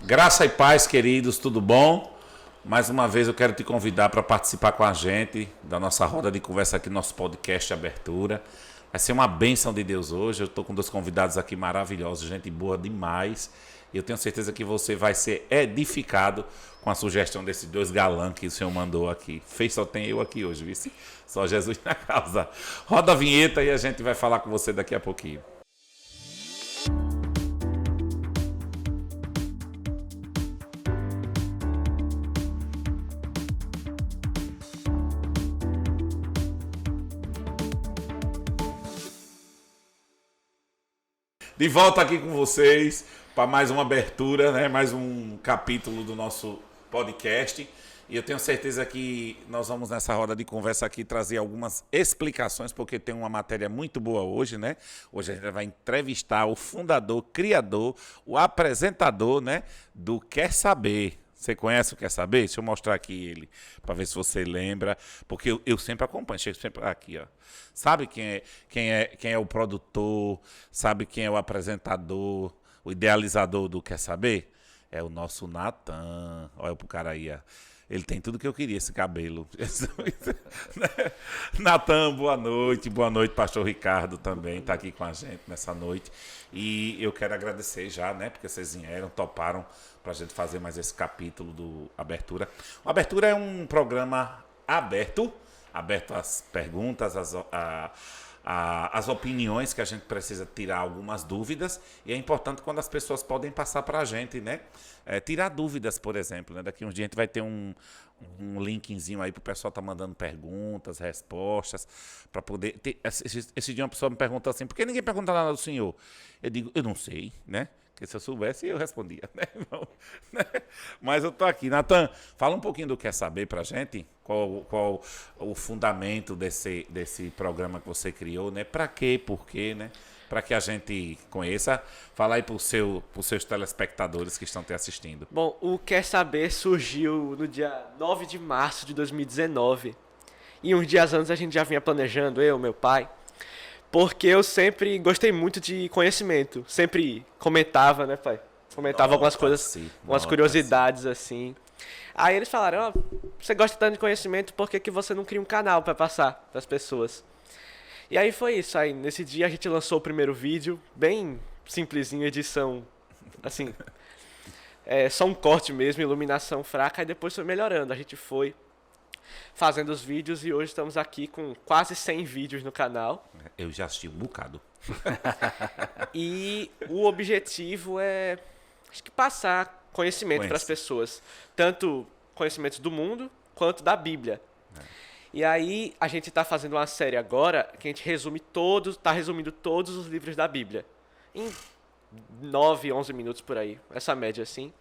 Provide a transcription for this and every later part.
Graça e paz, queridos, tudo bom? Mais uma vez eu quero te convidar para participar com a gente da nossa roda de conversa aqui no nosso podcast Abertura. Vai ser uma bênção de Deus hoje. Eu estou com dois convidados aqui maravilhosos, gente boa demais. E eu tenho certeza que você vai ser edificado com a sugestão desses dois galãs que o Senhor mandou aqui. Fez só tem eu aqui hoje, viu? Só Jesus na causa. Roda a vinheta e a gente vai falar com você daqui a pouquinho. De volta aqui com vocês para mais uma abertura, né? Mais um capítulo do nosso podcast. E eu tenho certeza que nós vamos nessa roda de conversa aqui trazer algumas explicações, porque tem uma matéria muito boa hoje, né? Hoje a gente vai entrevistar o fundador, criador, o apresentador, né? Do Quer Saber. Você conhece o Quer Saber? Deixa eu mostrar aqui ele, para ver se você lembra, porque eu sempre acompanho, chego sempre aqui, ó. Sabe quem é o produtor, sabe quem é o apresentador, o idealizador do Quer Saber? É o nosso Natan. Olha pro cara aí, ó. Ele tem tudo que eu queria, esse cabelo. Natan, boa noite, pastor Ricardo também está aqui com a gente nessa noite. E eu quero agradecer já, né, porque vocês vieram, toparam para a gente fazer mais esse capítulo do Abertura. O Abertura é um programa aberto às perguntas, as opiniões que a gente precisa tirar algumas dúvidas, e é importante quando as pessoas podem passar para a gente, né? Tirar dúvidas, por exemplo, né? Daqui uns dias a gente vai ter um linkzinho aí para o pessoal estar mandando perguntas, respostas, para poder ter. Esse dia uma pessoa me perguntou assim: por que ninguém pergunta nada do senhor? Eu digo, eu não sei, né? Porque se eu soubesse, eu respondia, né, irmão? Mas eu tô aqui. Natan, fala um pouquinho do Quer Saber pra gente. Qual o fundamento desse programa que você criou, né? Pra quê, por quê, né? Para que a gente conheça. Fala aí pros seus telespectadores que estão te assistindo. Bom, o Quer Saber surgiu no dia 9 de março de 2019. E uns dias antes a gente já vinha planejando, eu, meu pai, porque eu sempre gostei muito de conhecimento. Sempre comentava, né, pai? Comentava algumas coisas, umas curiosidades, assim. Aí eles falaram, você gosta tanto de conhecimento, por que você não cria um canal para passar para as pessoas? E aí foi isso. Aí nesse dia a gente lançou o primeiro vídeo, bem simplesinho, edição, assim, só um corte mesmo, iluminação fraca, e depois foi melhorando. A gente foi fazendo os vídeos e hoje estamos aqui com quase 100 vídeos no canal. Eu já assisti um bocado. E o objetivo é, acho que, passar conhecimento para as pessoas. Tanto conhecimentos do mundo, quanto da Bíblia. E aí, a gente está fazendo uma série agora que a gente está resumindo todos os livros da Bíblia. Em 9, 11 minutos por aí, essa média assim.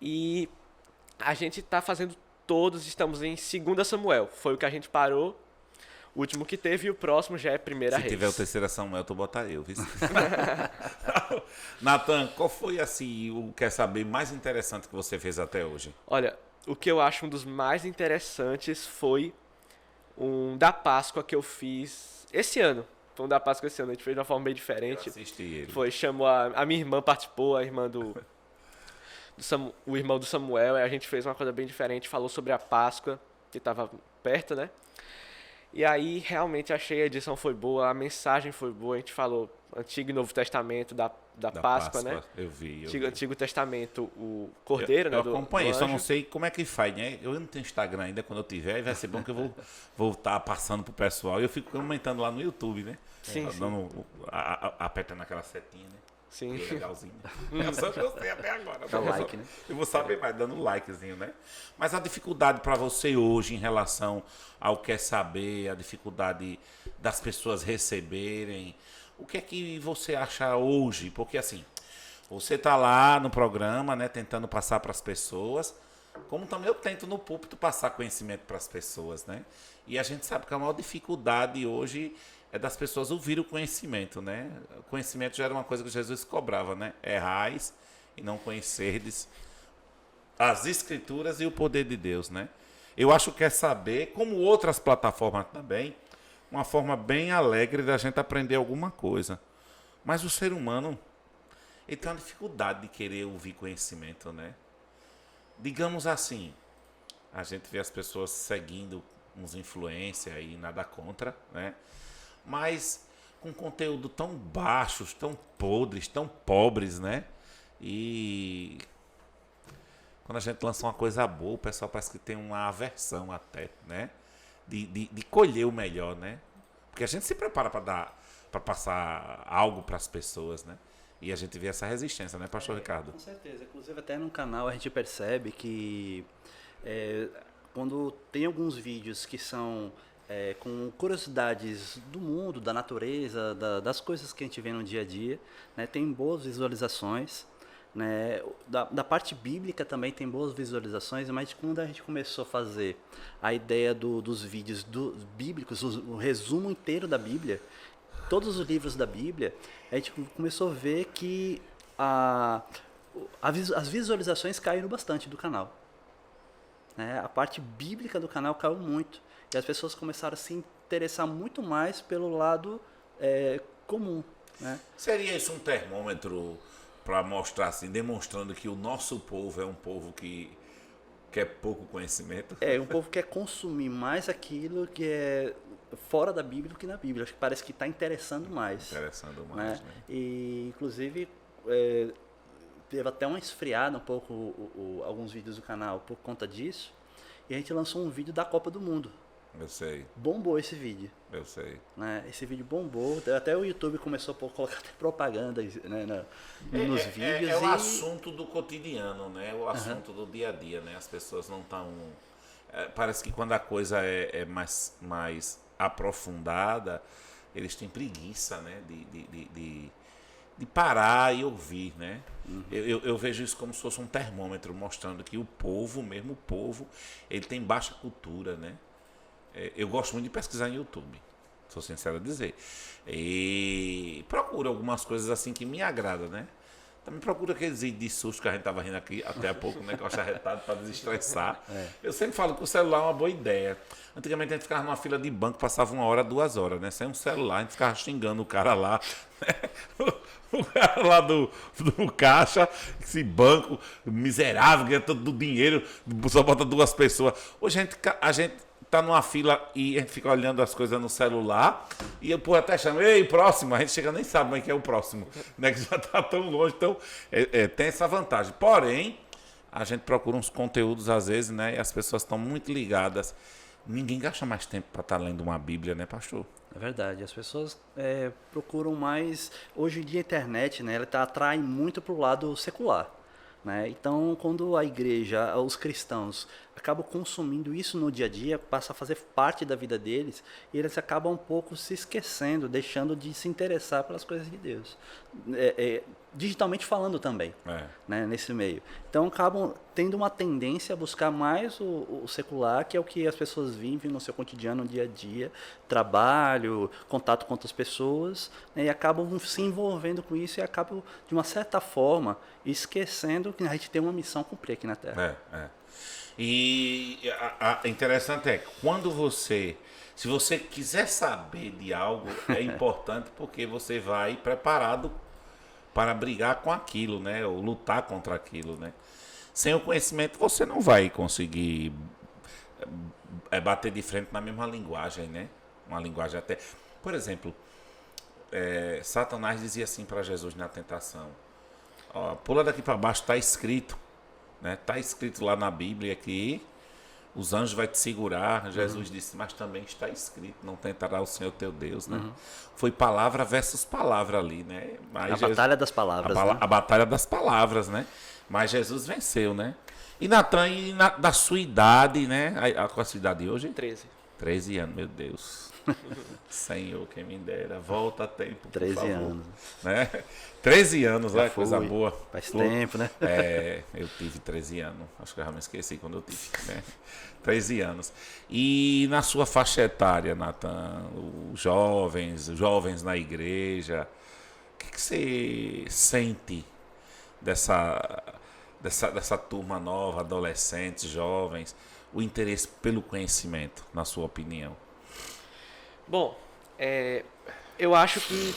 E a gente está fazendo todos, estamos em 2 Samuel. Foi o que a gente parou. O último que teve e o próximo já é 1 Reis. Se tiver o 3 Samuel, tu bota eu, viu? Natan, qual foi assim o Quer Saber mais interessante que você fez até hoje? Olha, o que eu acho um dos mais interessantes foi um da Páscoa que eu fiz esse ano. Foi um da Páscoa esse ano, a gente fez de uma forma bem diferente. Eu assisti ele. Chamou a minha irmã participou, a irmã o irmão do Samuel, e a gente fez uma coisa bem diferente, falou sobre a Páscoa, que estava perto, né? E aí, realmente, achei a edição foi boa, a mensagem foi boa, a gente falou Antigo e Novo Testamento da Páscoa, né? Eu vi. Antigo Testamento, o Cordeiro, né? Eu acompanhei, só não sei como é que faz, né? Eu não tenho Instagram ainda, quando eu tiver, vai ser bom que eu vou estar passando pro pessoal. E eu fico comentando lá no YouTube, né? Sim, apertando aquela setinha, né? Sim. Que legalzinho. Eu só gostei até agora. Dá like, né? Eu vou saber mais, dando likezinho, né? Mas a dificuldade para você hoje em relação ao Quer Saber, a dificuldade das pessoas receberem, o que é que você acha hoje? Porque assim, você tá lá no programa, né, tentando passar para as pessoas, como também eu tento no púlpito passar conhecimento para as pessoas, né? E a gente sabe que a maior dificuldade hoje é das pessoas ouvir o conhecimento, né? O conhecimento já era uma coisa que Jesus cobrava, né? Errais e não conhecerdes as Escrituras e o poder de Deus, né? Eu acho que Quer Saber, como outras plataformas também, uma forma bem alegre da gente aprender alguma coisa. Mas o ser humano, ele tem uma dificuldade de querer ouvir conhecimento, né? Digamos assim, a gente vê as pessoas seguindo uns influencers aí, nada contra, né? Mas com conteúdo tão baixos, tão podres, tão pobres, né? E quando a gente lança uma coisa boa, o pessoal parece que tem uma aversão até, né? De colher o melhor, né? Porque a gente se prepara para passar algo para as pessoas, né? E a gente vê essa resistência, né, pastor Ricardo? Com certeza. Inclusive até no canal a gente percebe que quando tem alguns vídeos que são com curiosidades do mundo, da natureza, das coisas que a gente vê no dia a dia, né, tem boas visualizações. Né, da parte bíblica também tem boas visualizações, mas quando a gente começou a fazer a ideia dos vídeos bíblicos, o resumo inteiro da Bíblia, todos os livros da Bíblia, a gente começou a ver que as visualizações caíram bastante do canal. Né? A parte bíblica do canal caiu muito. E as pessoas começaram a se interessar muito mais pelo lado comum. Né? Seria isso um termômetro para mostrar assim, demonstrando que o nosso povo é um povo que quer pouco conhecimento? Um povo que quer consumir mais aquilo que é fora da Bíblia do que na Bíblia. Acho que parece que está interessando mais. Interessando mais, né? E, inclusive, teve até uma esfriada um pouco alguns vídeos do canal por conta disso. E a gente lançou um vídeo da Copa do Mundo. Eu sei. Bombou esse vídeo. Eu sei. Né? Esse vídeo bombou. Até o YouTube começou a colocar até propaganda, né, nos vídeos. É o assunto do cotidiano, né? O assunto do dia a dia, né? As pessoas não estão... parece que quando a coisa é mais aprofundada, eles têm preguiça, né? De parar e ouvir, né? Uhum. Eu vejo isso como se fosse um termômetro, mostrando que o povo, mesmo o povo, ele tem baixa cultura, né? Eu gosto muito de pesquisar em YouTube, sou sincero a dizer. E procuro algumas coisas assim que me agradam, né? Também procuro aqueles vídeos de susto que a gente estava rindo aqui até há pouco, né? Que eu acho arretado para desestressar. Eu sempre falo que o celular é uma boa ideia. Antigamente a gente ficava numa fila de banco, passava 1 hora, 2 horas, né? Sem um celular, a gente ficava xingando o cara lá, né? O cara lá do caixa, esse banco miserável, ganha todo o dinheiro, só bota 2 pessoas. Hoje a gente tá numa fila e a gente fica olhando as coisas no celular e eu até chamo, ei, próximo, a gente chega nem sabe mais quem é o próximo, né? Que já tá tão longe, então tem essa vantagem. Porém, a gente procura uns conteúdos às vezes, né? E as pessoas estão muito ligadas. Ninguém gasta mais tempo para estar lendo uma Bíblia, né, pastor? É verdade, as pessoas procuram mais, hoje em dia a internet, né, ela atrai muito para o lado secular. Né? Então, quando a igreja, os cristãos, acabam consumindo isso no dia a dia, passa a fazer parte da vida deles, e eles acabam um pouco se esquecendo, deixando de se interessar pelas coisas de Deus. Digitalmente falando também, né, nesse meio. Então, acabam tendo uma tendência a buscar mais o secular, que é o que as pessoas vivem no seu cotidiano, no dia a dia, trabalho, contato com outras pessoas, né, e acabam se envolvendo com isso e acabam, de uma certa forma, esquecendo que a gente tem uma missão a cumprir aqui na Terra. E interessante é, se você quiser saber de algo, é importante porque você vai preparado para brigar com aquilo, né? Ou lutar contra aquilo, né? Sem o conhecimento você não vai conseguir bater de frente na mesma linguagem, né? Uma linguagem até... Por exemplo, Satanás dizia assim para Jesus na tentação, ó, pula daqui para baixo, está escrito, né? Está escrito lá na Bíblia que os anjos vão te segurar. Jesus disse, mas também está escrito, não tentará o Senhor teu Deus, né? Foi palavra versus palavra ali, né? Mas batalha das palavras. A batalha das palavras, né? Mas Jesus venceu, né? E Natan, da sua idade, né? Qual a sua idade hoje? 13. 13 anos, meu Deus. Senhor, quem me dera, volta a tempo, por 13 favor. anos. Né? 13 anos, olha, coisa boa. Faz tempo, né? Eu tive 13 anos, acho que eu já me esqueci quando eu tive, né? 13 anos. E na sua faixa etária, Natan, os jovens na igreja, o que você sente dessa turma nova, adolescentes, jovens, o interesse pelo conhecimento, na sua opinião? Bom, eu acho que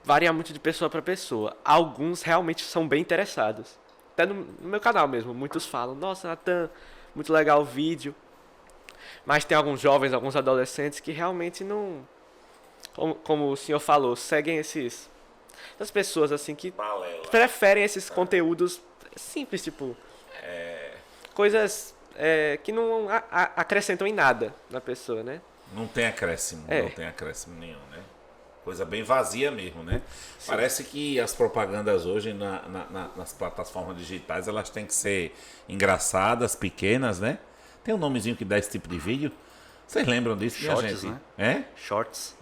varia muito de pessoa para pessoa. Alguns realmente são bem interessados. Até no meu canal mesmo, muitos falam, nossa, Natan, muito legal o vídeo. Mas tem alguns jovens, alguns adolescentes que realmente não, como o senhor falou, seguem essas pessoas assim que preferem esses conteúdos simples, tipo, coisas que não acrescentam em nada na pessoa, né? Não tem acréscimo, não tem acréscimo nenhum, né? Coisa bem vazia mesmo, né? Sim. Parece que as propagandas hoje nas plataformas digitais, elas têm que ser engraçadas, pequenas, né? Tem um nomezinho que dá esse tipo de vídeo. Vocês lembram disso, Shorts, minha gente? né? É? Shorts.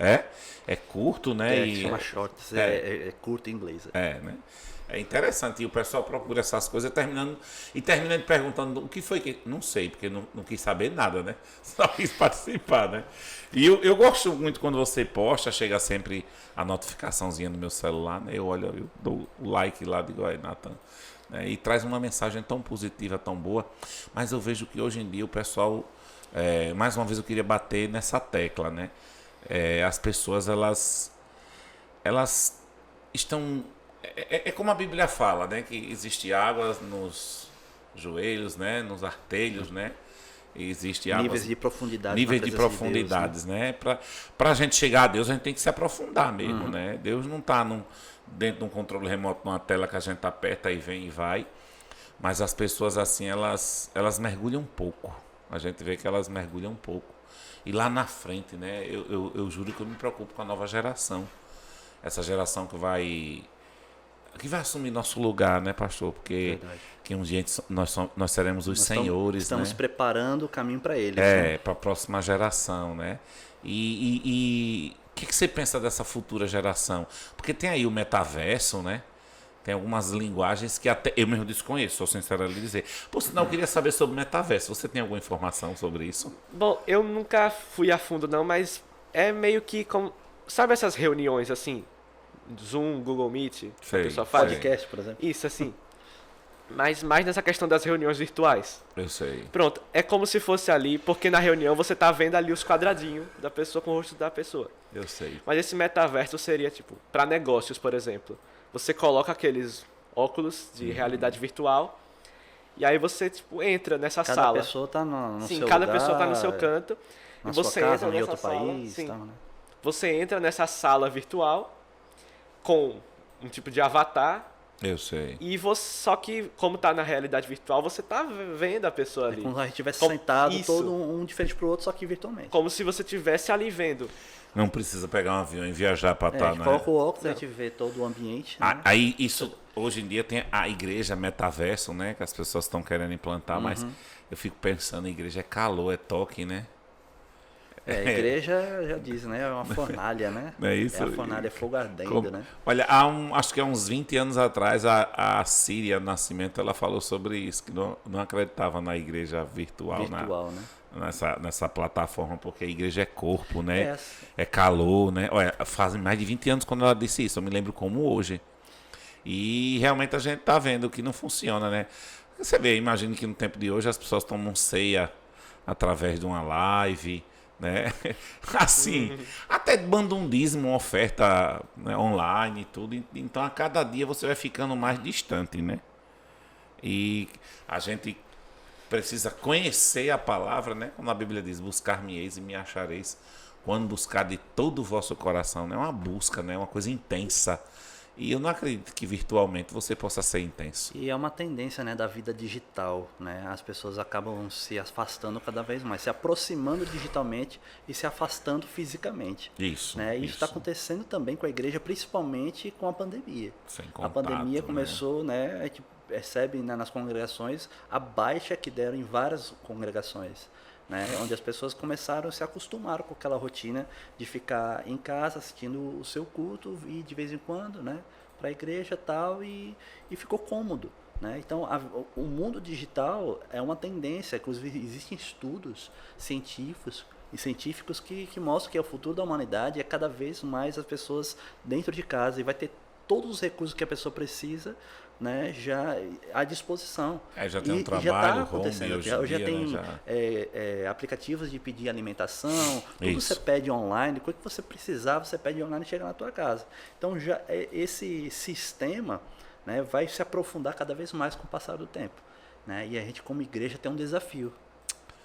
É curto, né? Que chama shorts, é curto em inglês. Né? É interessante, e o pessoal procura essas coisas termina perguntando o que foi que... Não sei, porque não quis saber nada, né? Só quis participar, né? E eu gosto muito quando você posta, chega sempre a notificaçãozinha no meu celular, né? Eu dou o like lá, digo, aí, Natan. Né? E traz uma mensagem tão positiva, tão boa. Mas eu vejo que hoje em dia o pessoal... mais uma vez eu queria bater nessa tecla, né? As pessoas, elas estão... É como a Bíblia fala, né? Que existe água nos joelhos, né? Nos artelhos, né? E existe águas, níveis de profundidade. Níveis de profundidades, de Deus, né? Para a gente chegar a Deus, a gente tem que se aprofundar mesmo, né? Deus não está dentro de um controle remoto, numa tela que a gente aperta e vem e vai. Mas as pessoas, assim, elas mergulham um pouco. A gente vê que elas mergulham um pouco. E lá na frente, né? Eu juro que eu me preocupo com a nova geração. Essa geração que vai assumir nosso lugar, né, pastor? Porque que um dia nós seremos os senhores, estamos né? preparando o caminho para eles. Para a próxima geração, né? E o que você pensa dessa futura geração? Porque tem aí o metaverso, né? Tem algumas linguagens que até eu mesmo desconheço, sou sincero a lhe dizer. Por sinal, eu queria saber sobre o metaverso. Você tem alguma informação sobre isso? Bom, eu nunca fui a fundo não, mas é meio que como... Sabe essas reuniões assim? Zoom, Google Meet, sei, a pessoa faz? Podcast, por exemplo. Isso, assim. Mas mais nessa questão das reuniões virtuais. Eu sei. Pronto, é como se fosse ali, porque na reunião você tá vendo ali os quadradinhos da pessoa com o rosto da pessoa. Eu sei. Mas esse metaverso seria, tipo, para negócios, por exemplo. Você coloca aqueles óculos de realidade virtual e aí você, tipo, entra nessa sala. Cada pessoa tá no sim, seu cada lugar, pessoa tá no seu canto. na E sua você casa, entra em nessa outro sala, país. sim. Tal, né? Você entra nessa sala virtual com um tipo de avatar. Eu sei. E você, só que, como tá na realidade virtual, você tá vendo a pessoa ali. É como se a gente estivesse sentado, isso. todo um diferente pro outro, só que virtualmente. Como se você estivesse ali vendo. Não precisa pegar um avião e viajar para A estar, gente né? coloca o óculos, a gente vê todo o ambiente. Né? Aí, isso, hoje em dia tem a igreja metaverso, né? Que as pessoas estão querendo implantar, mas eu fico pensando, a igreja é calor, é toque, né? A igreja já diz, né? É uma fornalha, né? Não é isso? É a fornalha, é fogo ardendo, né? Olha, acho que há uns 20 anos atrás, a Síria Nascimento, ela falou sobre isso, que não acreditava na igreja virtual, Né? nessa plataforma, porque a igreja é corpo, né? É calor, né? Olha, fazem mais de 20 anos quando ela disse isso, eu me lembro como hoje. E realmente a gente tá vendo que não funciona, né? Você vê, imagine que no tempo de hoje as pessoas tomam ceia através de uma live, né? Assim, até bandundismo, uma oferta, né, online e tudo. Então a cada dia você vai ficando mais distante, né? E a gente precisa conhecer a palavra, né? Como a Bíblia diz, buscar-me-eis e me achareis quando buscar de todo o vosso coração, né? É uma busca, né? Uma coisa intensa. E eu não acredito que virtualmente você possa ser intenso. E é uma tendência, né, da vida digital, né? As pessoas acabam se afastando cada vez mais, se aproximando digitalmente e se afastando fisicamente. Isso. Né? E isso está isso. acontecendo também com a igreja, principalmente com a pandemia. Sem A contato, pandemia né? começou, né? A gente percebe, né, nas congregações a baixa que deram em várias congregações. Né, onde as pessoas começaram a se acostumar com aquela rotina de ficar em casa assistindo o seu culto e de vez em quando, né, para a igreja tal, e ficou cômodo. Né? Então, o mundo digital é uma tendência, inclusive existem estudos científicos que mostram que é o futuro da humanidade, é cada vez mais as pessoas dentro de casa e vai ter todos os recursos que a pessoa precisa né, já à disposição. Já tem um E trabalho, já está home acontecendo. hoje em Já dia, tem né, aplicativos de pedir alimentação, tudo Isso. você pede online, coisa que você precisar, você pede online e chega na tua casa. Então já esse sistema, né, vai se aprofundar cada vez mais com o passar do tempo, né? E a gente como igreja tem um desafio,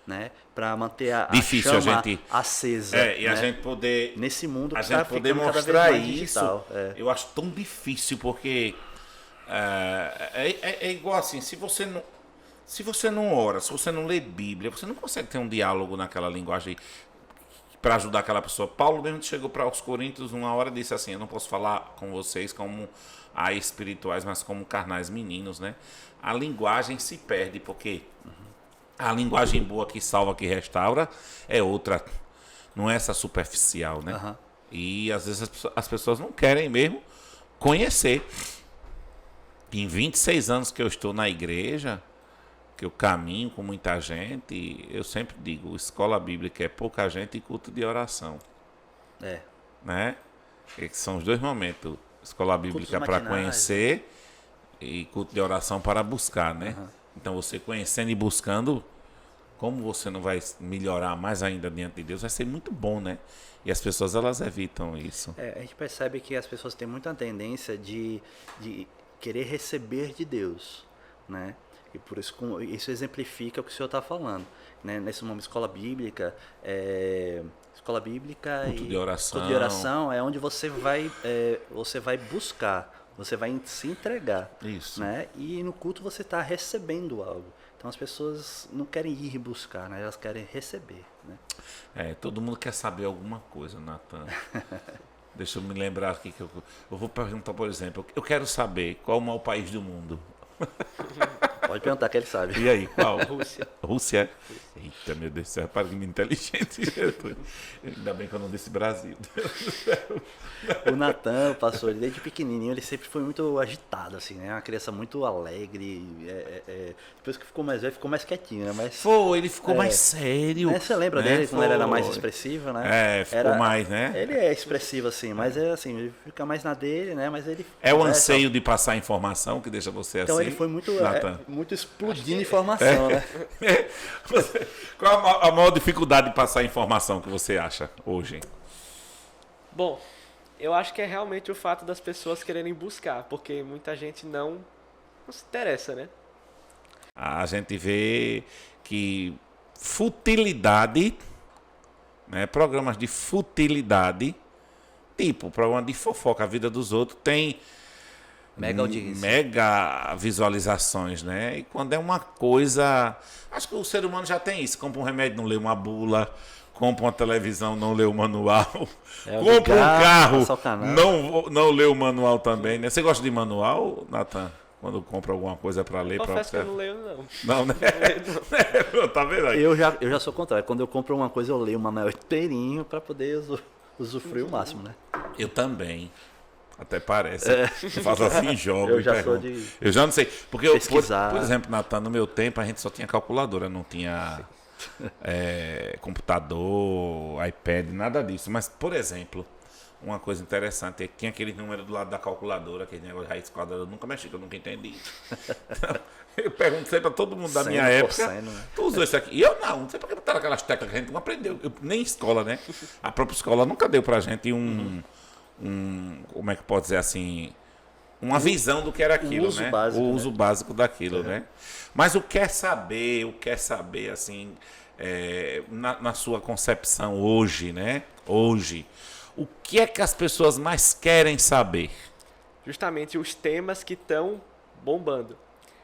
né, para manter a Difícil a chama gente- acesa, e a né, gente poder nesse mundo a que gente está poder ficando cada vez mostrar mais isso, digital. eu acho tão difícil, porque é igual assim, se você não ora, se você não lê Bíblia, você não consegue ter um diálogo naquela linguagem para ajudar aquela pessoa. Paulo mesmo chegou para os Coríntios uma hora e disse assim: eu não posso falar com vocês como espirituais, mas como carnais meninos, né? A linguagem se perde, porque a linguagem boa que salva, que restaura, é outra. Não é essa superficial, né? Aham. E às vezes as pessoas não querem mesmo conhecer. Em 26 anos que eu estou na igreja, que eu caminho com muita gente, eu sempre digo, escola bíblica é pouca gente e culto de oração, É. né? Que são os dois momentos. Escola bíblica para matinais, conhecer e culto de oração para buscar, né? Então você conhecendo e buscando, como você não vai melhorar mais ainda diante de Deus, vai ser muito bom, né? E as pessoas, elas evitam isso. A gente percebe que as pessoas têm muita tendência de querer receber de Deus, né? E por isso isso exemplifica o que o senhor está falando, né? Nesse momento, escola bíblica Culto e de oração. culto de oração é onde você vai buscar, você vai se entregar, Isso. né? E no culto você está recebendo algo. Então as pessoas não querem ir buscar, né? Elas querem receber, né? Todo mundo quer saber alguma coisa, Natan. Deixa eu me lembrar aqui que eu vou perguntar, por exemplo, eu quero saber qual é o maior país do mundo. Pode perguntar que ele sabe. E aí, qual? Rússia. Rússia? Eita, meu Deus do céu, para que me inteligente, Jesus. Ainda bem que eu não disse Brasil. O Natan, o pastor, desde pequenininho, ele sempre foi muito agitado, assim, né? Uma criança muito alegre. Depois que ficou mais velho, ficou mais quietinho, né? Mas, Ele ficou mais sério. né? Você lembra né? dele quando ele era mais Foi. expressivo, né? Ficou mais, né? Ele é expressivo, assim, mas é assim, ele fica mais na dele, né? Mas ele É o conversa. anseio de passar informação que deixa você Então assim. ele foi muito, Natan. muito explodindo informação, né? Qual a maior dificuldade de passar informação que você acha hoje? Bom, eu acho que é realmente o fato das pessoas quererem buscar, porque muita gente não se interessa, né? A gente vê que futilidade, né, programas de futilidade, tipo programa de fofoca, a vida dos outros, tem Mega audiência. mega visualizações, né? E quando é uma coisa... Acho que o ser humano já tem isso. Compra um remédio, não lê uma bula. Compra uma televisão, não lê o manual. Compra um carro, passa o canal. não lê o manual também, né? Você gosta de manual, Natan? Quando compra alguma coisa para ler, para Confesso que eu observar? não leio, não. Não, né? Tá vendo aí? Eu já sou o contrário. Quando eu compro uma coisa, eu leio o manual inteirinho para poder usufruir o máximo, né? Eu também. Até parece. Eu faço assim, jogo. Eu e já sou pergunto. de Eu já não sei. Porque, por pesquisar. exemplo, Natan, no meu tempo a gente só tinha calculadora, não tinha computador, iPad, nada disso. Mas, por exemplo, uma coisa interessante é que tinha aquele número do lado da calculadora, aquele negócio de raiz quadrada, eu nunca mexi, que eu nunca entendi. Então, eu pergunto sempre a todo mundo da minha 100%, época, né? tu usou isso aqui? E eu não sei porque botaram aquelas teclas que a gente não aprendeu. Nem escola, né? A própria escola nunca deu pra gente como é que pode dizer assim, uma visão do que era aquilo, uso né? básico, O né? uso básico daquilo, né? Mas o quer saber, assim, na sua concepção hoje, né? Hoje, o que é que as pessoas mais querem saber? Justamente os temas que estão bombando.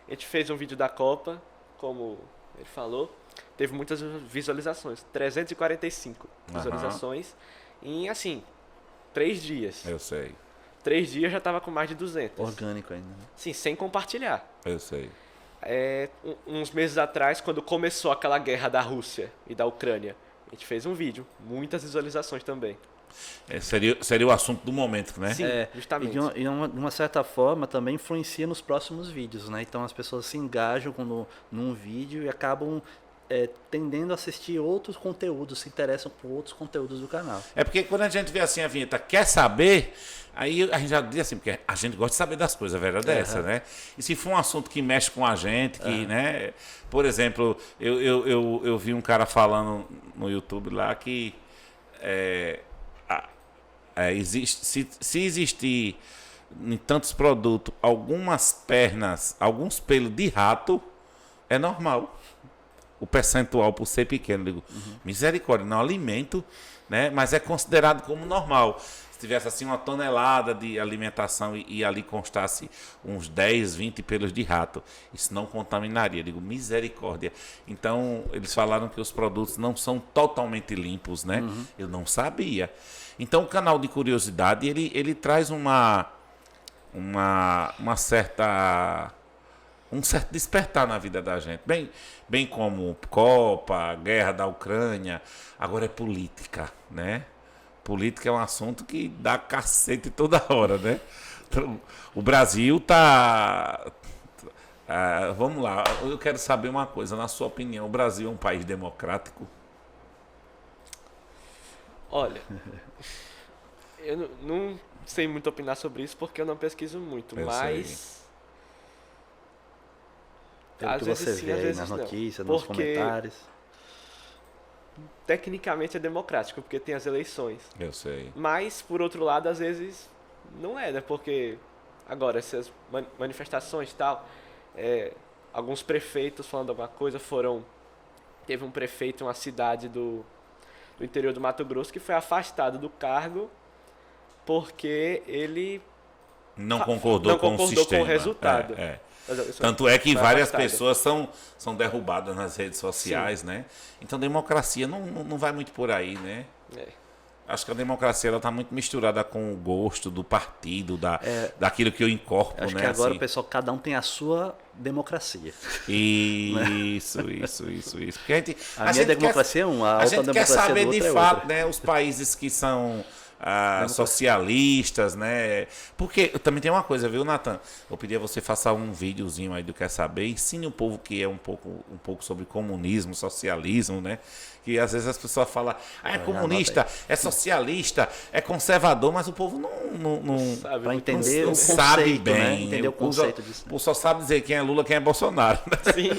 A gente fez um vídeo da Copa, como ele falou, teve muitas visualizações, 345 visualizações em, assim, 3 dias. Eu sei, 3 dias já tava com mais de 200. orgânico ainda, né? Sim, sem compartilhar. eu sei. Uns meses atrás, quando começou aquela guerra da Rússia e da Ucrânia, a gente fez um vídeo, muitas visualizações também. Seria o assunto do momento, né? Sim, justamente. E de uma certa forma também influencia nos próximos vídeos, né? Então as pessoas se engajam num vídeo e acabam tendendo a assistir outros conteúdos, se interessam por outros conteúdos do canal. É porque quando a gente vê assim a vinheta, quer saber, aí a gente já diz assim, porque a gente gosta de saber das coisas, a verdade é essa, né? E se for um assunto que mexe com a gente, que, né? Por exemplo, eu vi um cara falando no YouTube lá que se existir em tantos produtos algumas pernas, alguns pelos de rato, é normal. O percentual por ser pequeno, digo, misericórdia, não alimento, né? Mas é considerado como normal. Se tivesse assim uma tonelada de alimentação e ali constasse uns 10, 20 pelos de rato, isso não contaminaria. Digo, misericórdia. Então, eles falaram que os produtos não são totalmente limpos, né? Eu não sabia. Então, o canal de curiosidade, ele traz um certo despertar na vida da gente. Bem como Copa, guerra da Ucrânia, agora é política, né? Política é um assunto que dá cacete toda hora, né? Então, o Brasil tá... vamos lá, eu quero saber uma coisa, na sua opinião, o Brasil é um país democrático? Olha, eu não sei muito opinar sobre isso porque eu não pesquiso muito, mas... Pelo às que vezes você sim, vê às aí vezes nas não. notícias, nos Porque comentários. tecnicamente é democrático, porque tem as eleições. Eu sei. Mas, por outro lado, às vezes não é, né? Porque agora, essas manifestações e tal, alguns prefeitos falando alguma coisa teve um prefeito em uma cidade do interior do Mato Grosso que foi afastado do cargo porque ele Não concordou com o sistema. com o resultado. Tanto é que Foi várias afastado. pessoas são derrubadas nas redes sociais, né? Então, democracia não vai muito por aí, né? É. Acho que a democracia está muito misturada com o gosto do partido, daquilo que eu incorporo, Acho né? que agora assim. o pessoal, cada um tem a sua democracia. Isso. Porque A minha democracia é uma, a a outra gente quer democracia saber do de outro é fato, outra. né, os países que são socialistas, né? Porque também tem uma coisa, viu, Nathan? Eu pedi a você faça um videozinho aí do Quer Saber, ensine o povo que é um pouco sobre comunismo, socialismo, né? Que às vezes as pessoas falam, é comunista, é socialista, é conservador, mas o povo não Sabe, Para muito entender não o sabe conceito, bem. né? Entender o conceito disso. O só sabe dizer quem é Lula, quem é Bolsonaro. Né? Sim.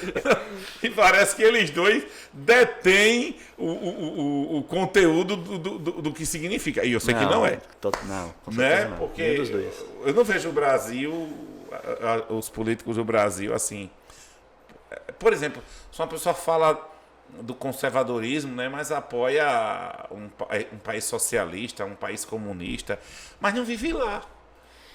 E parece que eles dois detêm o conteúdo do que significa. E eu sei que não é. Não, com Né? certeza não. Porque Nenhum dos dois. eu não vejo o Brasil, os políticos do Brasil, assim. Por exemplo, se uma pessoa fala do conservadorismo, né, mas apoia um país socialista, um país comunista, mas não vive lá.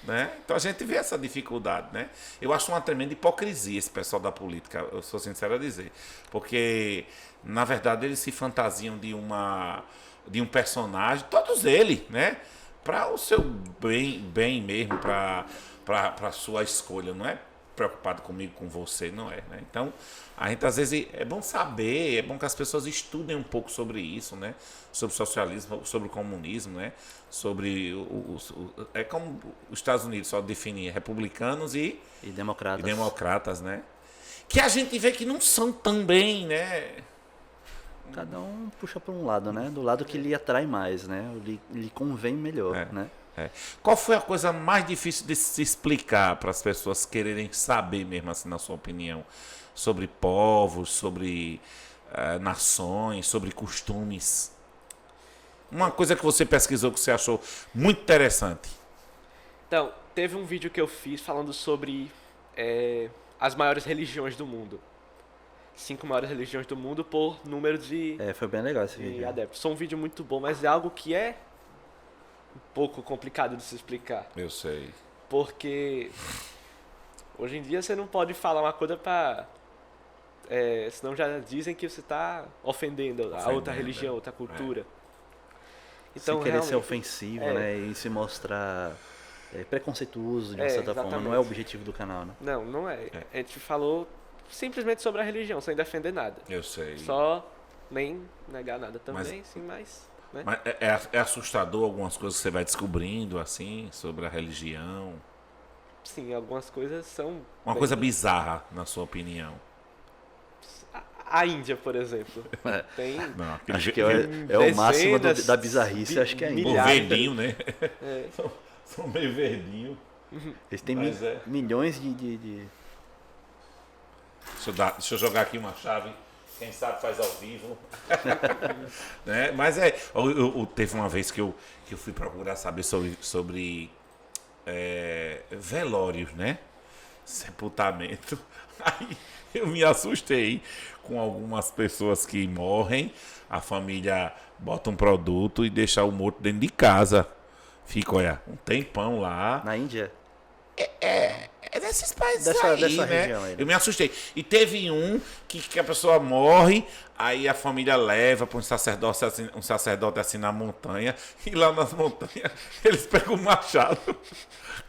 Né? Então a gente vê essa dificuldade, né? Eu acho uma tremenda hipocrisia esse pessoal da política, eu sou sincero a dizer, porque na verdade eles se fantasiam de um personagem, todos eles, né? Para o seu bem mesmo, para a sua escolha, não é preocupado comigo, com você, não é, né? Então a gente às vezes é bom saber, é bom que as pessoas estudem um pouco sobre isso, né? Sobre o socialismo, sobre o comunismo, né? Sobre é como os Estados Unidos só definem republicanos e democratas, né? Que a gente vê que não são também, né? Cada um puxa para um lado, né? Do lado que lhe atrai mais, né? Lhe convém melhor, né? Qual foi a coisa mais difícil de se explicar para as pessoas quererem saber mesmo assim, na sua opinião, sobre povos, sobre nações, sobre costumes? Uma coisa que você pesquisou que você achou muito interessante. Então, teve um vídeo que eu fiz falando sobre as maiores religiões do mundo. 5 maiores religiões do mundo por número de Foi bem legal esse vídeo. adeptos. Foi um vídeo muito bom, mas é algo que é um pouco complicado de se explicar. Eu sei. Porque hoje em dia você não pode falar uma coisa pra... senão já dizem que você está ofendendo a outra religião, outra cultura. Então, sem querer ser ofensivo, né? E se mostrar preconceituoso de uma certa forma. Não é o objetivo do canal, né? Não é. A gente falou simplesmente sobre a religião, sem defender nada. Eu sei. Só nem negar nada também, Mas- sim, mas... né? Mas é assustador algumas coisas que você vai descobrindo, assim, sobre a religião. Sim, algumas coisas são... Uma bem- coisa bizarra, na sua opinião. a Índia, por exemplo. É. Tem Não, aquele Acho que é o máximo da bizarrice, acho que é ainda. o milhares. verdinho, né? é, São meio verdinho. Eles têm Mas é. milhões de... Deixa eu jogar aqui uma chave. Quem sabe faz ao vivo. Né? Mas teve uma vez que eu fui procurar saber sobre velórios, né? Sepultamento. Aí eu me assustei com algumas pessoas que morrem, a família bota um produto e deixa o morto dentro de casa. Fica, olha, um tempão lá. Na Índia? É desses países Dessa aí, né? região aí, né? Eu me assustei. E teve um que a pessoa morre, aí a família leva para um sacerdote assim na montanha, e lá nas montanhas eles pegam um machado.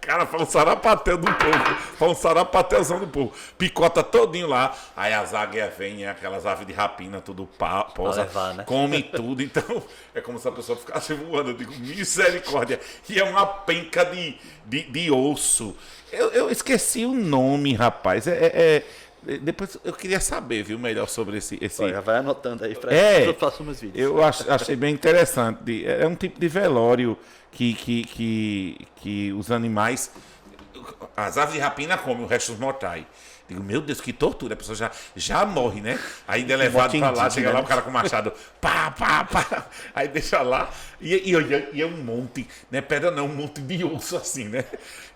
Cara, faz um sarapatel do povo, faz um sarapateuzão do povo. Picota todinho lá, aí as águias vêm, aquelas aves de rapina, tudo pousa, levar, né? come tudo. Então, é como se a pessoa ficasse voando. Eu digo, misericórdia. E é uma penca de osso. Eu esqueci o nome, rapaz. Depois eu queria saber, viu, melhor sobre esse... Já vai anotando aí para os próximos vídeos. Eu achei bem interessante. É um tipo de velório que os animais... As aves de rapina comem, o resto dos mortais. Digo, meu Deus, que tortura. A pessoa já morre, né? Aí é levado pra lá, chega lá, o cara com o machado, pá. Aí deixa lá. E é um monte, né? Pedra não, um monte de osso assim, né?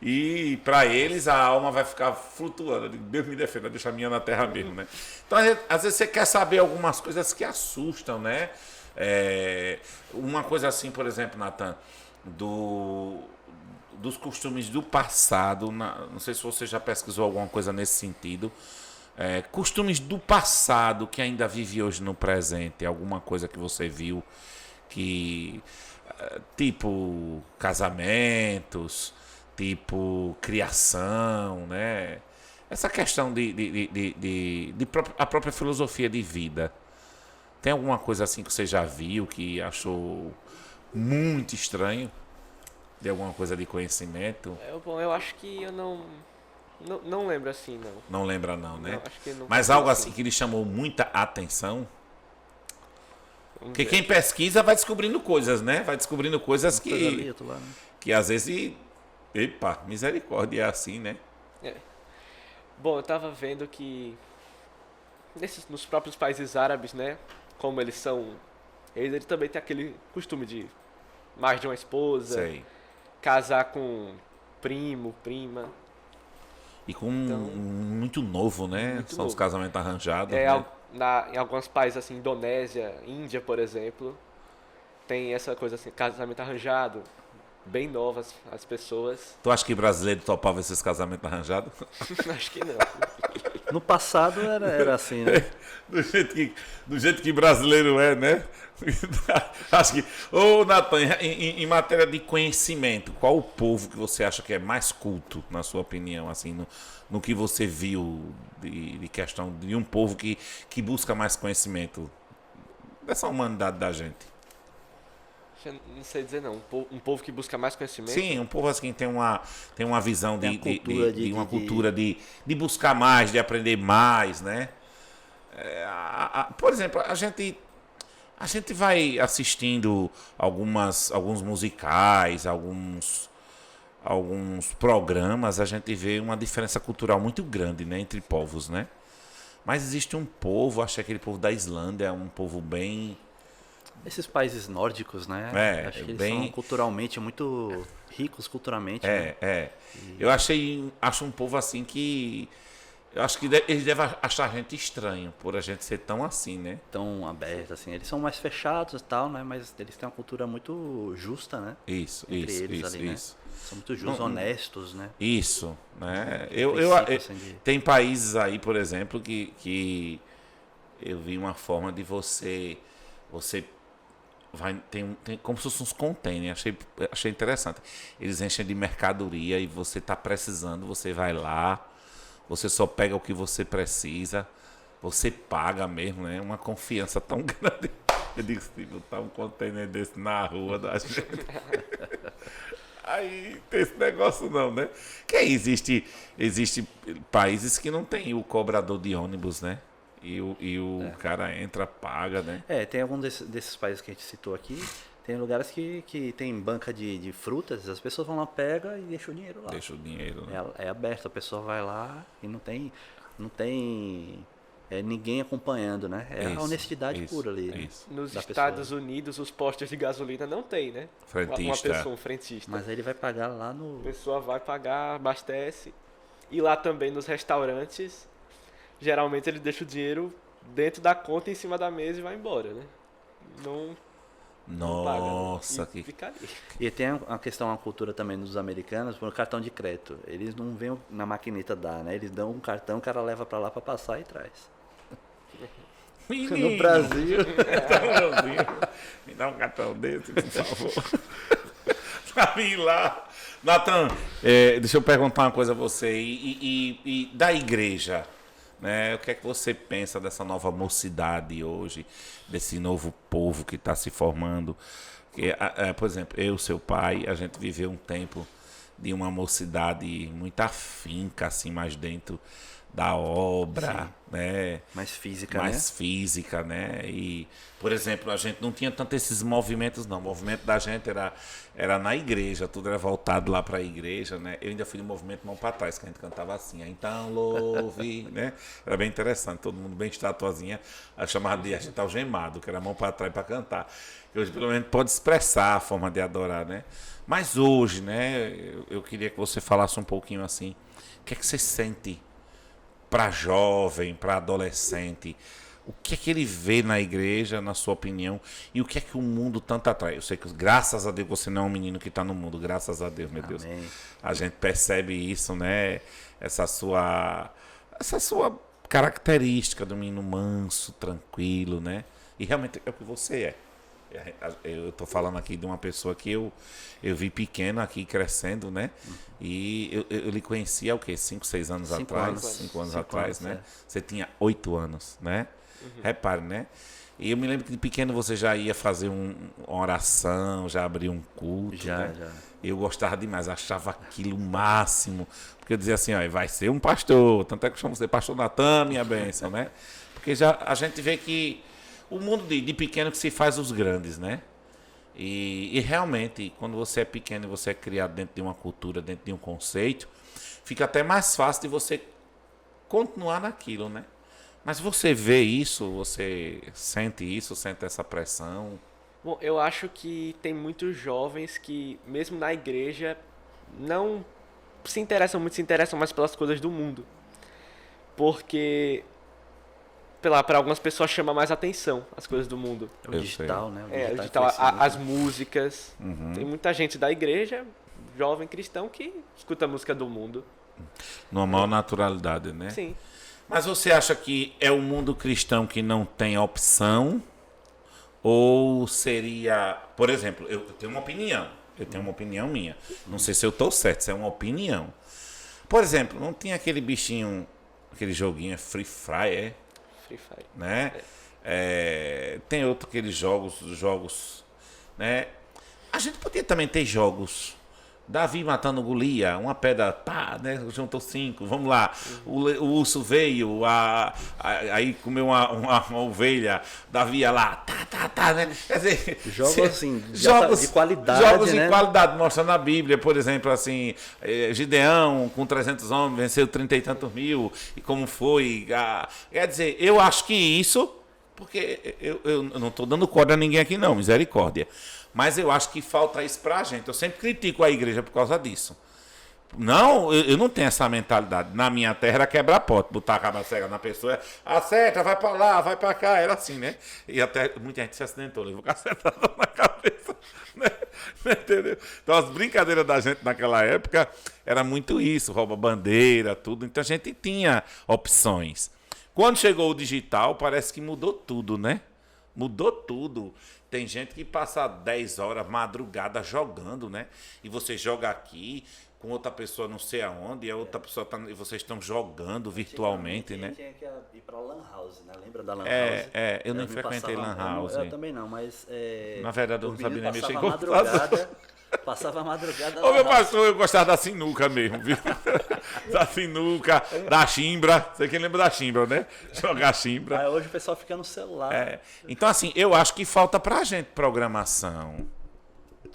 E pra eles a alma vai ficar flutuando. Eu digo, Deus me defenda, deixa a minha na terra mesmo, né? Então, às vezes você quer saber algumas coisas que assustam, né? Uma coisa assim, por exemplo, Nathan, dos costumes do passado, não sei se você já pesquisou alguma coisa nesse sentido, costumes do passado que ainda vive hoje no presente, alguma coisa que você viu que, tipo casamentos, tipo criação, né? Essa questão a própria filosofia de vida. Tem alguma coisa assim que você já viu, que achou muito estranho? De alguma coisa de conhecimento? Bom, eu acho que eu não lembro assim, não. Não lembra não, né? Não, acho que não. Mas algo assim que lhe chamou muita atenção? Vamos Porque ver. quem pesquisa vai descobrindo coisas, né? Vai descobrindo coisas Coisa ali, outro lá, né? que às vezes... Epa, misericórdia, é assim, né? Bom, eu tava vendo que nos próprios países árabes, né? Como eles são... Eles também têm aquele costume de mais de uma esposa. Sei. Casar com primo, prima. E com Então, muito novo, né? muito São os novo. casamentos arranjados, né? Em alguns países assim, Indonésia, Índia, por exemplo, tem essa coisa assim, casamento arranjado, bem novas as pessoas. Tu acha que brasileiro topava esses casamentos arranjados? Acho que não. No passado era assim, né? Do jeito que brasileiro é, né? Acho que... Ô, Nathan, em matéria de conhecimento, qual o povo que você acha que é mais culto, na sua opinião, assim, no que você viu de questão de um povo que busca mais conhecimento dessa humanidade da gente? Eu não sei dizer não. Um povo que busca mais conhecimento. Sim, um povo assim tem uma visão Tem de uma cultura de buscar mais, de aprender mais, né? Por exemplo, a gente vai assistindo alguns musicais, alguns programas, a gente vê uma diferença cultural muito grande, né, entre povos, né? Mas existe um povo, acho que aquele povo da Islândia é um povo bem... Esses países nórdicos, né? Acho que eles são culturalmente muito ricos culturalmente. Né? Eu acho um povo assim que... Eu acho que eles devem achar a gente estranho, por a gente ser tão assim, né? Tão abertos, assim. Eles são mais fechados e tal, né? Mas eles têm uma cultura muito justa, né? Isso. Né? São muito justos, honestos, né? Isso, né? Assim, Tem países aí, por exemplo, que eu vi uma forma de você tem como se fossem uns containers, achei interessante. Eles enchem de mercadoria e você está precisando, você vai lá, você só pega o que você precisa, você paga mesmo, né? Uma confiança tão grande. Eu digo, se botar um container desse na rua da gente. Aí tem esse negócio não, né? Que aí existe países que não tem o cobrador de ônibus, né? E o cara entra, paga, né? Tem algum desses países que a gente citou aqui, tem lugares que tem banca de frutas, as pessoas vão lá, pega e deixa o dinheiro lá. Deixa o dinheiro, né? É aberto, a pessoa vai lá e não tem ninguém acompanhando, né? É a honestidade pura ali. Né? Nos Estados Unidos, os postos de gasolina não tem, né? Frentista. Um frentista. Mas aí ele vai pagar lá no... A pessoa vai pagar, abastece. E lá também nos restaurantes, geralmente ele deixa o dinheiro dentro da conta, em cima da mesa e vai embora, né? Não paga, né? Nossa, E fica ali. E tem a questão, a cultura também dos americanos, por cartão de crédito. Eles não vêm na maquinita dar, né? Eles dão um cartão, o cara leva pra lá pra passar e traz. Menino. No Brasil. Me dá um cartão desse, por favor. Pra mim lá. Nathan, deixa eu perguntar uma coisa a você. E da igreja, né? O que é que você pensa dessa nova mocidade hoje, desse novo povo que está se formando? Que, por exemplo, eu, seu pai, a gente viveu um tempo de uma mocidade muito afinca, assim, mais dentro da obra, sim, né? Mais física, mais física, né? E, por exemplo, a gente não tinha tanto esses movimentos, não. O movimento da gente era na igreja, tudo era voltado lá para a igreja, né? Eu ainda fui no movimento Mão para Trás, que a gente cantava assim, então louve, né? Era bem interessante, todo mundo bem estatuazinha, chamava de a gente algemado, que era mão para trás para cantar. E hoje, pelo menos, pode expressar a forma de adorar, né? Mas hoje, né? Eu queria que você falasse um pouquinho assim, o que é que você sente para jovem, para adolescente, o que é que ele vê na igreja, na sua opinião, e o que é que o mundo tanto atrai? Eu sei que, graças a Deus, você não é um menino que está no mundo, graças a Deus, meu Deus. Amém. A gente percebe isso, né? Essa sua característica do menino manso, tranquilo, né? E realmente é o que você é. Eu estou falando aqui de uma pessoa que eu vi pequeno aqui crescendo, né? E eu lhe conhecia o quê? 5, 6 anos atrás? 5 anos atrás, né? Você tinha 8 anos, né? Repare, né? E eu me lembro que de pequeno você já ia fazer uma oração, já abria um culto, né? Já. Eu gostava demais, achava aquilo o máximo. Porque eu dizia assim, ó, vai ser um pastor. Tanto é que eu chamo você pastor Nathan, minha bênção, né? Porque já a gente vê que o mundo de pequeno que se faz os grandes, né? E realmente, quando você é pequeno e você é criado dentro de uma cultura, dentro de um conceito, fica até mais fácil de você continuar naquilo, né? Mas você vê isso, você sente essa pressão? Bom, eu acho que tem muitos jovens que, mesmo na igreja, não se interessam mais pelas coisas do mundo. Porque para algumas pessoas chama mais atenção as coisas do mundo. O digital, né? O digital, as músicas. Tem muita gente da igreja, jovem cristão, que escuta a música do mundo. Numa maior naturalidade, né? Sim. Mas você acha que é o mundo cristão que não tem opção? Ou seria... Por exemplo, eu tenho uma opinião minha. Não sei se eu estou certo, isso é uma opinião. Por exemplo, não tinha aquele bichinho, aquele joguinho Free Fire, Free Fire. Né? Tem outro aqueles jogos, né? A gente podia também ter jogos. Davi matando Golias, uma pedra, pá, né? Juntou 5, vamos lá. O urso veio, aí comeu uma ovelha, Davi ia lá, tá, né? Quer dizer, jogos assim, de qualidade, jogos né? de qualidade, mostrando a Bíblia, por exemplo, assim, Gideão com 300 homens venceu 30 e tantos mil, e como foi. Quer dizer, eu acho que isso, porque eu não estou dando corda a ninguém aqui não, misericórdia. Mas eu acho que falta isso pra gente. Eu sempre critico a igreja por causa disso. Não, eu não tenho essa mentalidade. Na minha terra era quebrar pote, botar a cabra cega na pessoa, acerta, vai pra lá, vai pra cá, era assim, né? E até muita gente se acidentou, levou com a acertada na cabeça, né? Entendeu? Então as brincadeiras da gente naquela época era muito isso, rouba bandeira, tudo. Então a gente tinha opções. Quando chegou o digital, parece que mudou tudo, né? Mudou tudo. Tem gente que passa 10 horas madrugada jogando, né? E você joga aqui com outra pessoa não sei aonde, e a outra pessoa e vocês estão jogando virtualmente, né? Tinha que ir pra Lan House, né? Lembra da Lan House? Eu nem frequentei Lan House. Eu também não, mas... Na verdade, eu não sabia nem mexer em Passava a madrugada... Ô, meu pastor, eu gostava da sinuca mesmo, viu? Da sinuca, da chimbra. Você quem lembra da chimbra, né? Jogar chimbra. Aí hoje o pessoal fica no celular. Então, assim, eu acho que falta pra gente programação.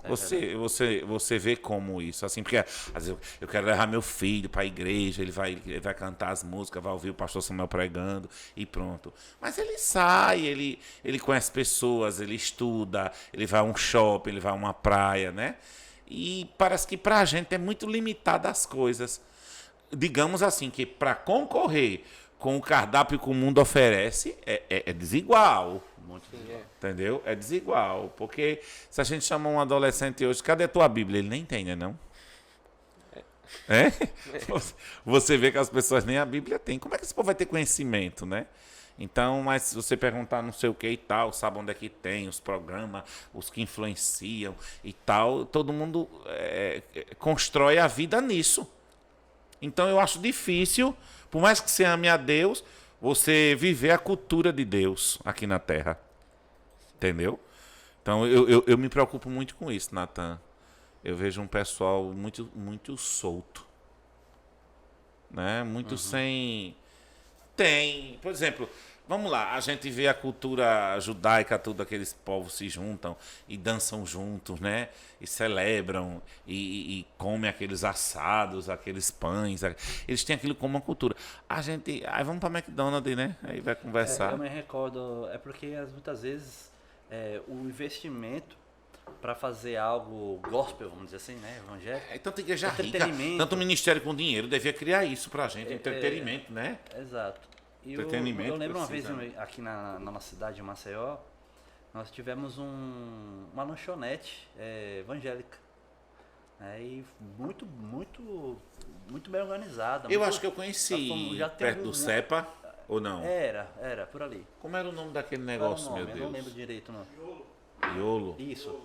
Você vê como isso, assim, porque às vezes eu quero levar meu filho para a igreja, ele vai cantar as músicas, vai ouvir o pastor Samuel pregando e pronto. Mas ele sai, ele conhece pessoas, ele estuda, ele vai a um shopping, ele vai a uma praia, né? E parece que pra gente é muito limitado as coisas. Digamos assim, que para concorrer com o cardápio que o mundo oferece, é desigual. Muito Entendeu? É desigual. Porque se a gente chama um adolescente hoje, cadê a tua Bíblia? Ele nem tem, né não? É? Você vê que as pessoas nem a Bíblia têm. Como é que esse povo vai ter conhecimento, né? Então, mas se você perguntar não sei o que e tal, sabe onde é que tem, os programas, os que influenciam e tal, todo mundo constrói a vida nisso. Então eu acho difícil, por mais que você ame a Deus, você viver a cultura de Deus aqui na Terra. Entendeu? Então eu me preocupo muito com isso, Natan. Eu vejo um pessoal muito solto. Né? Muito sem... Tem, por exemplo, vamos lá, a gente vê a cultura judaica, tudo aqueles povos se juntam e dançam juntos, né? E celebram e comem aqueles assados, aqueles pães. Eles têm aquilo como uma cultura. A gente, aí vamos para McDonald's, né? Aí vai conversar. Eu me recordo, porque muitas vezes o investimento para fazer algo gospel, vamos dizer assim, né? Evangélico. Tanta igreja rica, tanto ministério com dinheiro, devia criar isso pra gente, entretenimento, né? Exato. E Entretenimento eu lembro uma vez precisa, né? aqui na nossa cidade, em Maceió, nós tivemos uma lanchonete evangélica. E muito bem organizada. Eu acho que eu conheci já perto do CEPA, ou não? Era por ali. Como era o nome daquele negócio, meu Deus? Eu não lembro direito, não. Iolo. Isso.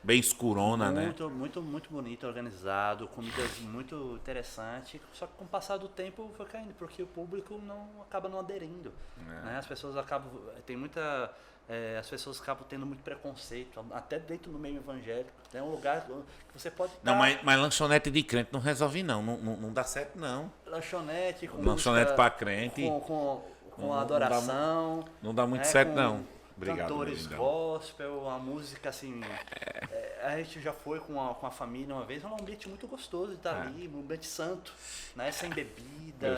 Bem escurona, né? Muito bonito, organizado, comidas muito interessantes. Só que com o passar do tempo foi caindo, porque o público acaba não aderindo. Né? As pessoas acabam. As pessoas acabam tendo muito preconceito, até dentro do meio evangélico. É um lugar que você pode. Não, mas lanchonete de crente não resolve, não. Não dá certo, não. Lanchonete com. Lanchonete para crente. Com adoração. Não dá muito certo, não. Obrigado, cantores gospel, a música assim. A gente já foi com a família uma vez, é um ambiente muito gostoso de estar ali, um ambiente santo, né? Sem bebida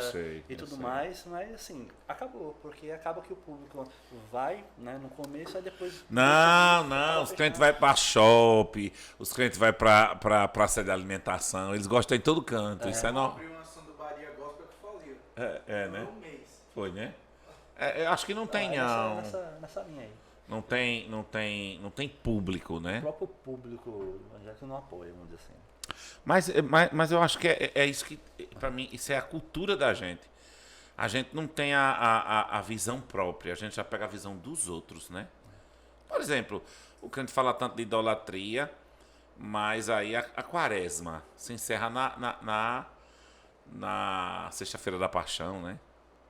e tudo mais, mas assim, acabou, porque acaba que o público vai, né, no começo, aí depois. Não, os clientes vão para shopping, os clientes vão para praça de alimentação, eles gostam em todo canto, isso é normal. Abriu uma sandubaria gospel que faliu. Né? Um mês. Foi, né? Eu acho que não tem, não. Nessa linha aí. Não tem público, né? O próprio público já que não apoia, vamos dizer assim. Mas eu acho que é isso que, para mim, isso é a cultura da gente. A gente não tem a visão própria, a gente já pega a visão dos outros, né? Por exemplo, o crente fala tanto de idolatria, mas aí a quaresma se encerra na sexta-feira da Paixão, né?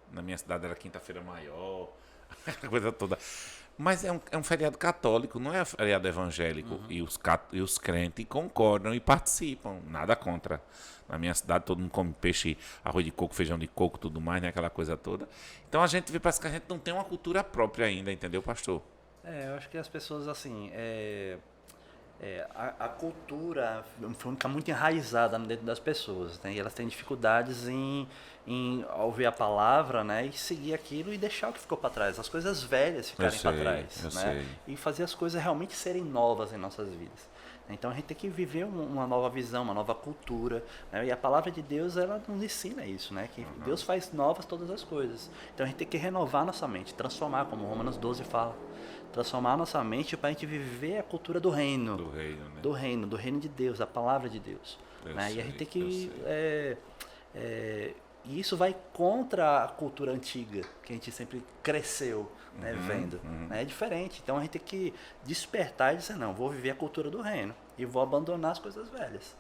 Na minha cidade era quinta-feira maior, aquela coisa toda. Mas é um feriado católico, não é um feriado evangélico. E os crentes concordam e participam, nada contra. Na minha cidade todo mundo come peixe, arroz de coco, feijão de coco, tudo mais, né? Aquela coisa toda. Então a gente vê, parece que a gente não tem uma cultura própria ainda, entendeu, pastor? Eu acho que as pessoas, assim, a cultura fica muito enraizada dentro das pessoas, né? E elas têm dificuldades em ouvir a palavra, né? E seguir aquilo e deixar o que ficou para trás, as coisas velhas ficarem para trás, né? E fazer as coisas realmente serem novas em nossas vidas. Então a gente tem que viver uma nova visão, uma nova cultura, né? E a palavra de Deus, ela nos ensina isso, né? Que Deus faz novas todas as coisas. Então a gente tem que renovar nossa mente, transformar, como Romanos 12 fala. Transformar a nossa mente para a gente viver a cultura do reino. Do reino, né? Do reino de Deus, da palavra de Deus. Né? E a gente tem que... e isso vai contra a cultura antiga, que a gente sempre cresceu, né, vendo. É diferente. Então a gente tem que despertar e dizer, não, vou viver a cultura do reino e vou abandonar as coisas velhas.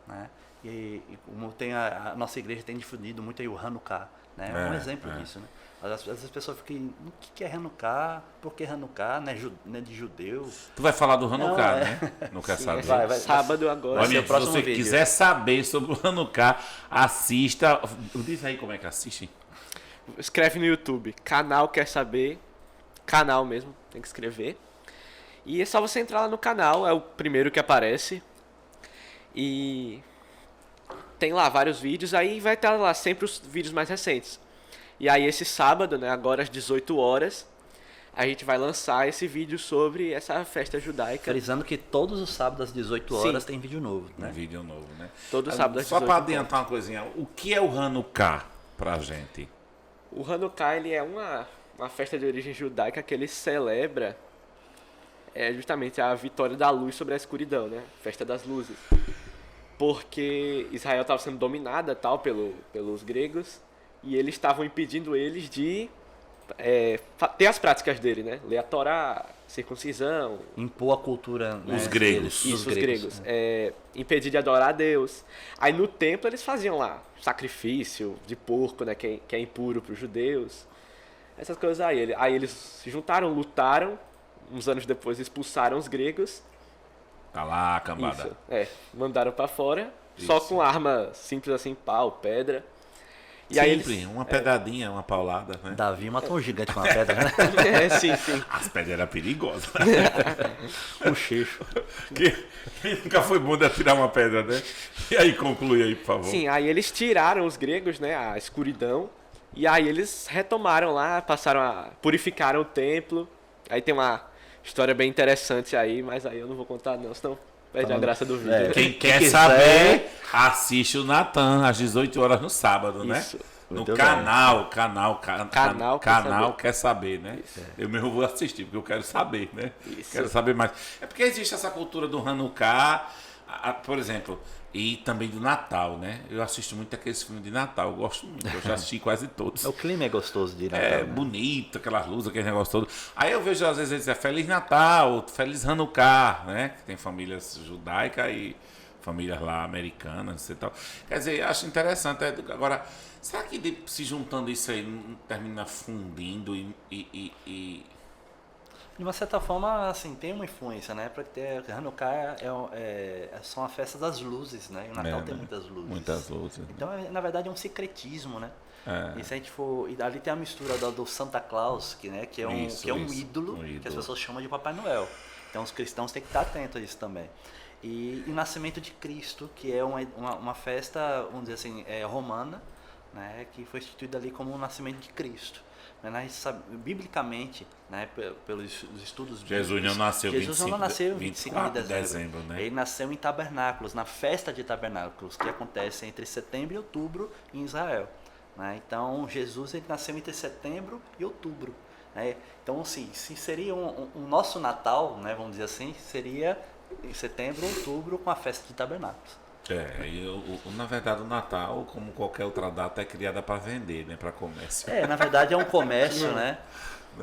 Né? E como a nossa igreja tem difundido muito aí o Hanukkah, né? É um exemplo disso, né? Às vezes as pessoas ficam, o que é Hanukkah? Por que Hanukkah? Não é de judeu? Tu vai falar do Hanukkah, Não, né? Não quer saber? vai. Sábado agora. Olha, ser o se próximo você vídeo. quiser saber sobre o Hanukkah, assista. Diz aí como é que assiste. Escreve no YouTube, canal quer saber, canal mesmo, tem que escrever. E é só você entrar lá no canal, é o primeiro que aparece. E tem lá vários vídeos, aí vai estar lá sempre os vídeos mais recentes. E aí esse sábado, né, agora às 18 horas, a gente vai lançar esse vídeo sobre essa festa judaica. Frisando que todos os sábados às 18 horas tem vídeo novo, Um né? vídeo novo, né? Todo sábado às Só 18 para adiantar uma coisinha, o que é o Hanukkah pra gente? O Hanukkah, ele é uma festa de origem judaica que ele celebra justamente a vitória da luz sobre a escuridão, né? Festa das luzes. Porque Israel estava sendo dominada tal pelos gregos e eles estavam impedindo eles de ter as práticas dele, né? Ler a Torá, circuncisão. Impor a cultura, né, Os gregos. deles, Isso, os gregos. Impedir de adorar a Deus. Aí no templo eles faziam lá sacrifício de porco, né? Que é impuro para os judeus. Essas coisas aí. Aí eles se juntaram, lutaram. Uns anos depois expulsaram os gregos. Tá lá, cambada. Isso, mandaram pra fora. Só Isso. com arma simples assim, pau, pedra. E Sempre, uma pedradinha, uma paulada, né? Davi matou um gigante com uma pedra, né? sim, sim. As pedras eram perigosas. Um cheixo. Quem nunca foi bom de atirar uma pedra, né? E aí, conclui aí, por favor. Sim, aí eles tiraram os gregos, né, a escuridão. E aí eles retomaram lá, purificaram o templo. Aí tem uma história bem interessante aí, mas aí eu não vou contar não, senão perde a graça do vídeo. Quem Quem quer quiser- saber, assiste o Natan às 18 horas no sábado, né? Isso. No Muito canal Canal quer saber, né? Eu mesmo vou assistir, porque eu quero saber, né? Isso. Quero saber mais. É porque existe essa cultura do Hanukkah, por exemplo, e também do Natal, né? Eu assisto muito aqueles filmes de Natal, eu gosto muito, eu já assisti quase todos. O clima é gostoso de Natal, É né? bonito, aquelas luzes, aquele negócio todo. Aí eu vejo às vezes eles dizem Feliz Natal, Feliz Hanukkah, né? Que tem famílias judaicas e famílias lá americanas e tal. Quer dizer, eu acho interessante. Agora, será que se juntando isso aí não termina fundindo e De uma certa forma, assim, tem uma influência, né? Porque Hanukkah são a festa das luzes, né? E o Natal tem né? muitas luzes. Muitas luzes. Então, na verdade, é um secretismo, né? É. E se a gente for. E ali tem a mistura do Santa Claus, que é um Isso, ídolo, um que as ídolo. pessoas chamam de Papai Noel. Então os cristãos têm que estar atentos a isso também. E o nascimento de Cristo, que é uma festa, vamos dizer assim, romana, né? Que foi instituída ali como o nascimento de Cristo. Mas a gente sabe, biblicamente, né, pelos estudos Jesus bíblicos, não nasceu Jesus 25 não nasceu 25 de 24 de dezembro. dezembro, né? Ele nasceu em tabernáculos, na festa de tabernáculos, que acontece entre setembro e outubro em Israel. Né? Então, Jesus ele nasceu entre setembro e outubro. Né? Então, assim, se seria um nosso Natal, né, vamos dizer assim, seria em setembro, outubro, com a festa de tabernáculos. Na verdade, o Natal, como qualquer outra data, é criada para vender, né? Para comércio. Na verdade é um comércio, né?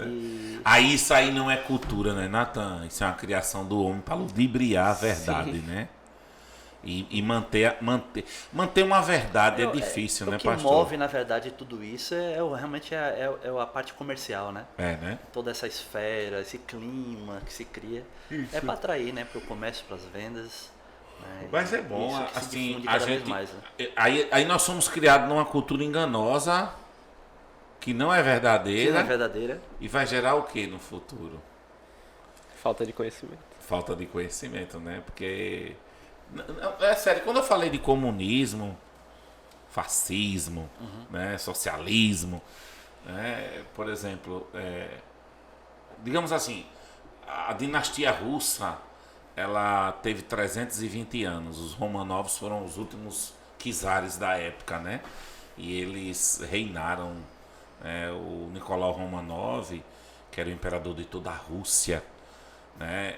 E Aí isso aí não é cultura, né, Natan? Isso é uma criação do homem para ludibriar a verdade, né? E manter uma verdade é difícil, né, o que pastor? move, na verdade, tudo isso realmente é a parte comercial, né? É, né? Toda essa esfera, esse clima que se cria, é para atrair, né? Para o comércio, para as vendas. Né? Mas é bom, Isso que se assim, difunde a cada vez gente. mais, né? Aí nós somos criados numa cultura enganosa, que não é verdadeira, Que não é verdadeira. e vai gerar o que no futuro? Falta de conhecimento. Falta de conhecimento, né? Porque. É sério, quando eu falei de comunismo, fascismo, né, socialismo, né, por exemplo, digamos assim, a dinastia russa, ela teve 320 anos. Os Romanovs foram os últimos czares da época, né? E eles reinaram. O Nicolau Romanov, que era o imperador de toda a Rússia, né?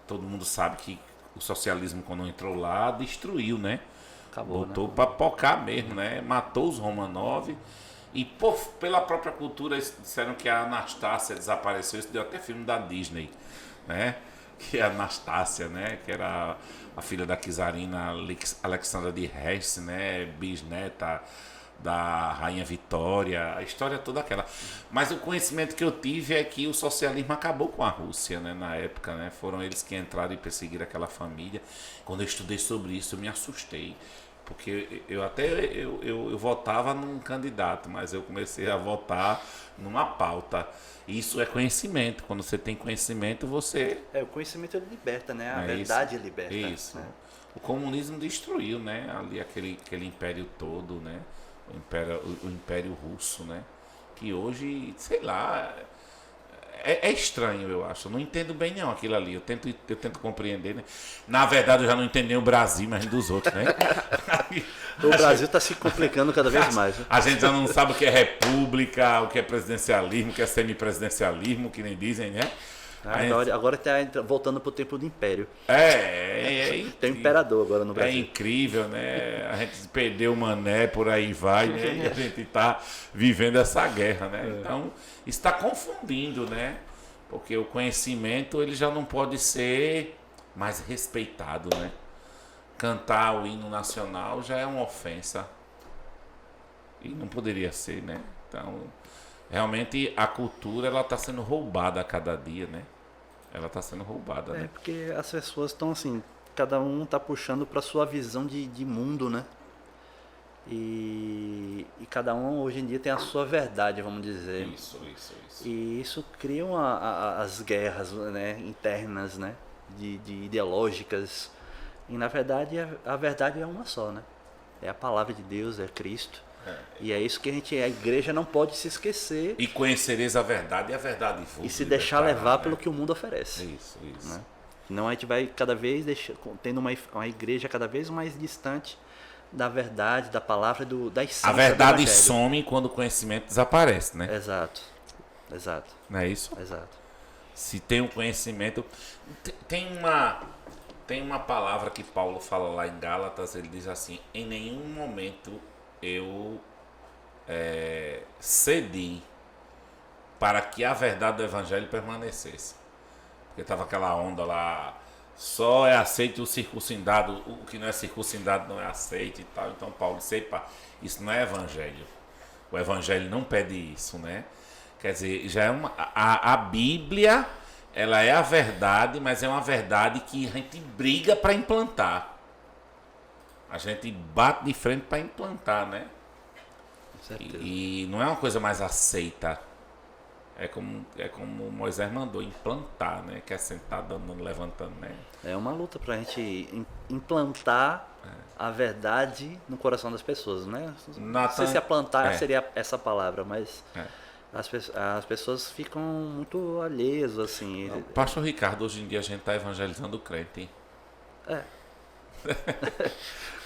Todo mundo sabe que o socialismo, quando entrou lá, destruiu, né? Acabou, Botou né? pra pocar mesmo, né? Matou os Romanov. E pela própria cultura, eles disseram que a Anastácia desapareceu. Isso deu até filme da Disney, né? Que é a Anastácia, né? Que era a filha da czarina Alexandra de Hesse, né? Bisneta da Rainha Vitória, a história toda aquela. Mas o conhecimento que eu tive é que o socialismo acabou com a Rússia, né, na época, né? Foram eles que entraram e perseguiram aquela família. Quando eu estudei sobre isso, eu me assustei. Porque eu votava num candidato, mas eu comecei a votar numa pauta. Isso é conhecimento. Quando você tem conhecimento, você... O conhecimento ele liberta, né? A É verdade isso. liberta. Isso. Né? O comunismo destruiu, né? Ali aquele império todo, né? O império russo, né? Que hoje, sei lá, é estranho, eu acho. Eu não entendo bem não aquilo ali. Eu tento compreender, né? Na verdade, eu já não entendo nem o Brasil, mas dos outros, né? O Brasil está se complicando cada vez mais. Né? A gente já não sabe o que é república, o que é presidencialismo, o que é semipresidencialismo, que nem dizem, né? Agora está voltando para o tempo do império. Tem um incrível. imperador agora no É Brasil. incrível, né? A gente perdeu o mané, por aí vai, né? E a gente está vivendo essa guerra, né? Então, isso está confundindo, né? Porque o conhecimento, ele já não pode ser mais respeitado, né? Cantar o hino nacional já é uma ofensa. E não poderia ser, né? Então, realmente a cultura, ela está sendo roubada a cada dia, né? Ela está sendo roubada, né? Porque as pessoas estão assim, cada um está puxando para sua visão de mundo, né? E cada um hoje em dia tem a sua verdade, vamos dizer. Isso. E isso cria as guerras, né, internas, né? De ideológicas. E na verdade a verdade é uma só, né? É a palavra de Deus, é Cristo. E é isso que a igreja não pode se esquecer. E conhecereis a verdade e a verdade vos E se deixar libertará, levar né? pelo que o mundo oferece. Isso. Né? Senão a gente vai cada vez tendo uma igreja cada vez mais distante da verdade, da palavra, da essência A do verdade evangelho. some quando o conhecimento desaparece, né? Exato. Não é isso? Exato. Se tem um conhecimento... Tem uma palavra que Paulo fala lá em Gálatas, ele diz assim: em nenhum momento eu cedi para que a verdade do evangelho permanecesse. Porque estava aquela onda lá, só é aceito o circuncidado, o que não é circuncidado não é aceito e tal. Então Paulo disse: epa, isso não é evangelho. O evangelho não pede isso, né? Quer dizer, já é a Bíblia, ela é a verdade, mas é uma verdade que a gente briga para implantar. A gente bate de frente para implantar, né? Com certeza. E não é uma coisa mais aceita. É como Moisés mandou, implantar, né? Que é sentar, dando, levantando, né? É uma luta pra gente implantar a verdade no coração das pessoas, né? Não sei se plantar seria essa palavra, mas as pessoas ficam muito alheias, assim. Pastor Ricardo, hoje em dia a gente está evangelizando o crente, hein?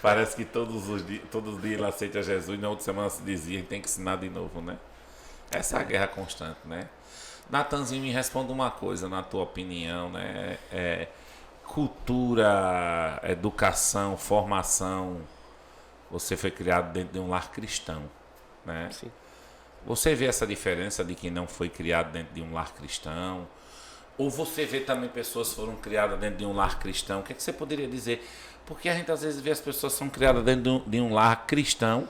Parece que todos os dias ele aceita Jesus e na outra semana se dizia, tem que ensinar de novo, né? Essa é a guerra constante, né? Natanzinho, me responda uma coisa, na tua opinião, né? Cultura, educação, formação. Você foi criado dentro de um lar cristão, né? Sim. Você vê essa diferença de quem não foi criado dentro de um lar cristão? Ou você vê também pessoas que foram criadas dentro de um lar cristão? O que você poderia dizer? Porque a gente às vezes vê as pessoas que são criadas dentro de um lar cristão,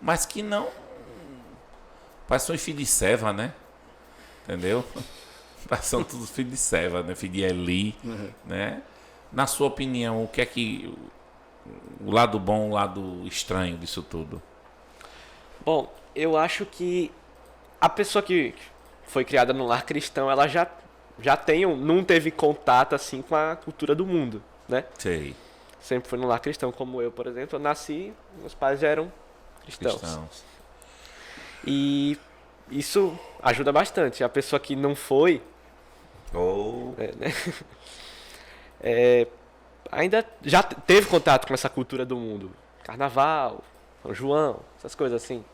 mas que não... Parece que são filhos de Seva, né? Entendeu? Parece que são todos filhos de Seva, né? Filho de Eli, né? Na sua opinião, o que é que... O lado bom, o lado estranho disso tudo? Bom, eu acho que a pessoa que foi criada no lar cristão, ela já não teve contato assim com a cultura do mundo, né? Sei. Sempre foi no lar cristão, como eu, por exemplo. Eu nasci, meus pais já eram cristãos. E isso ajuda bastante. A pessoa que não foi, ainda já teve contato com essa cultura do mundo. Carnaval, São João, essas coisas assim.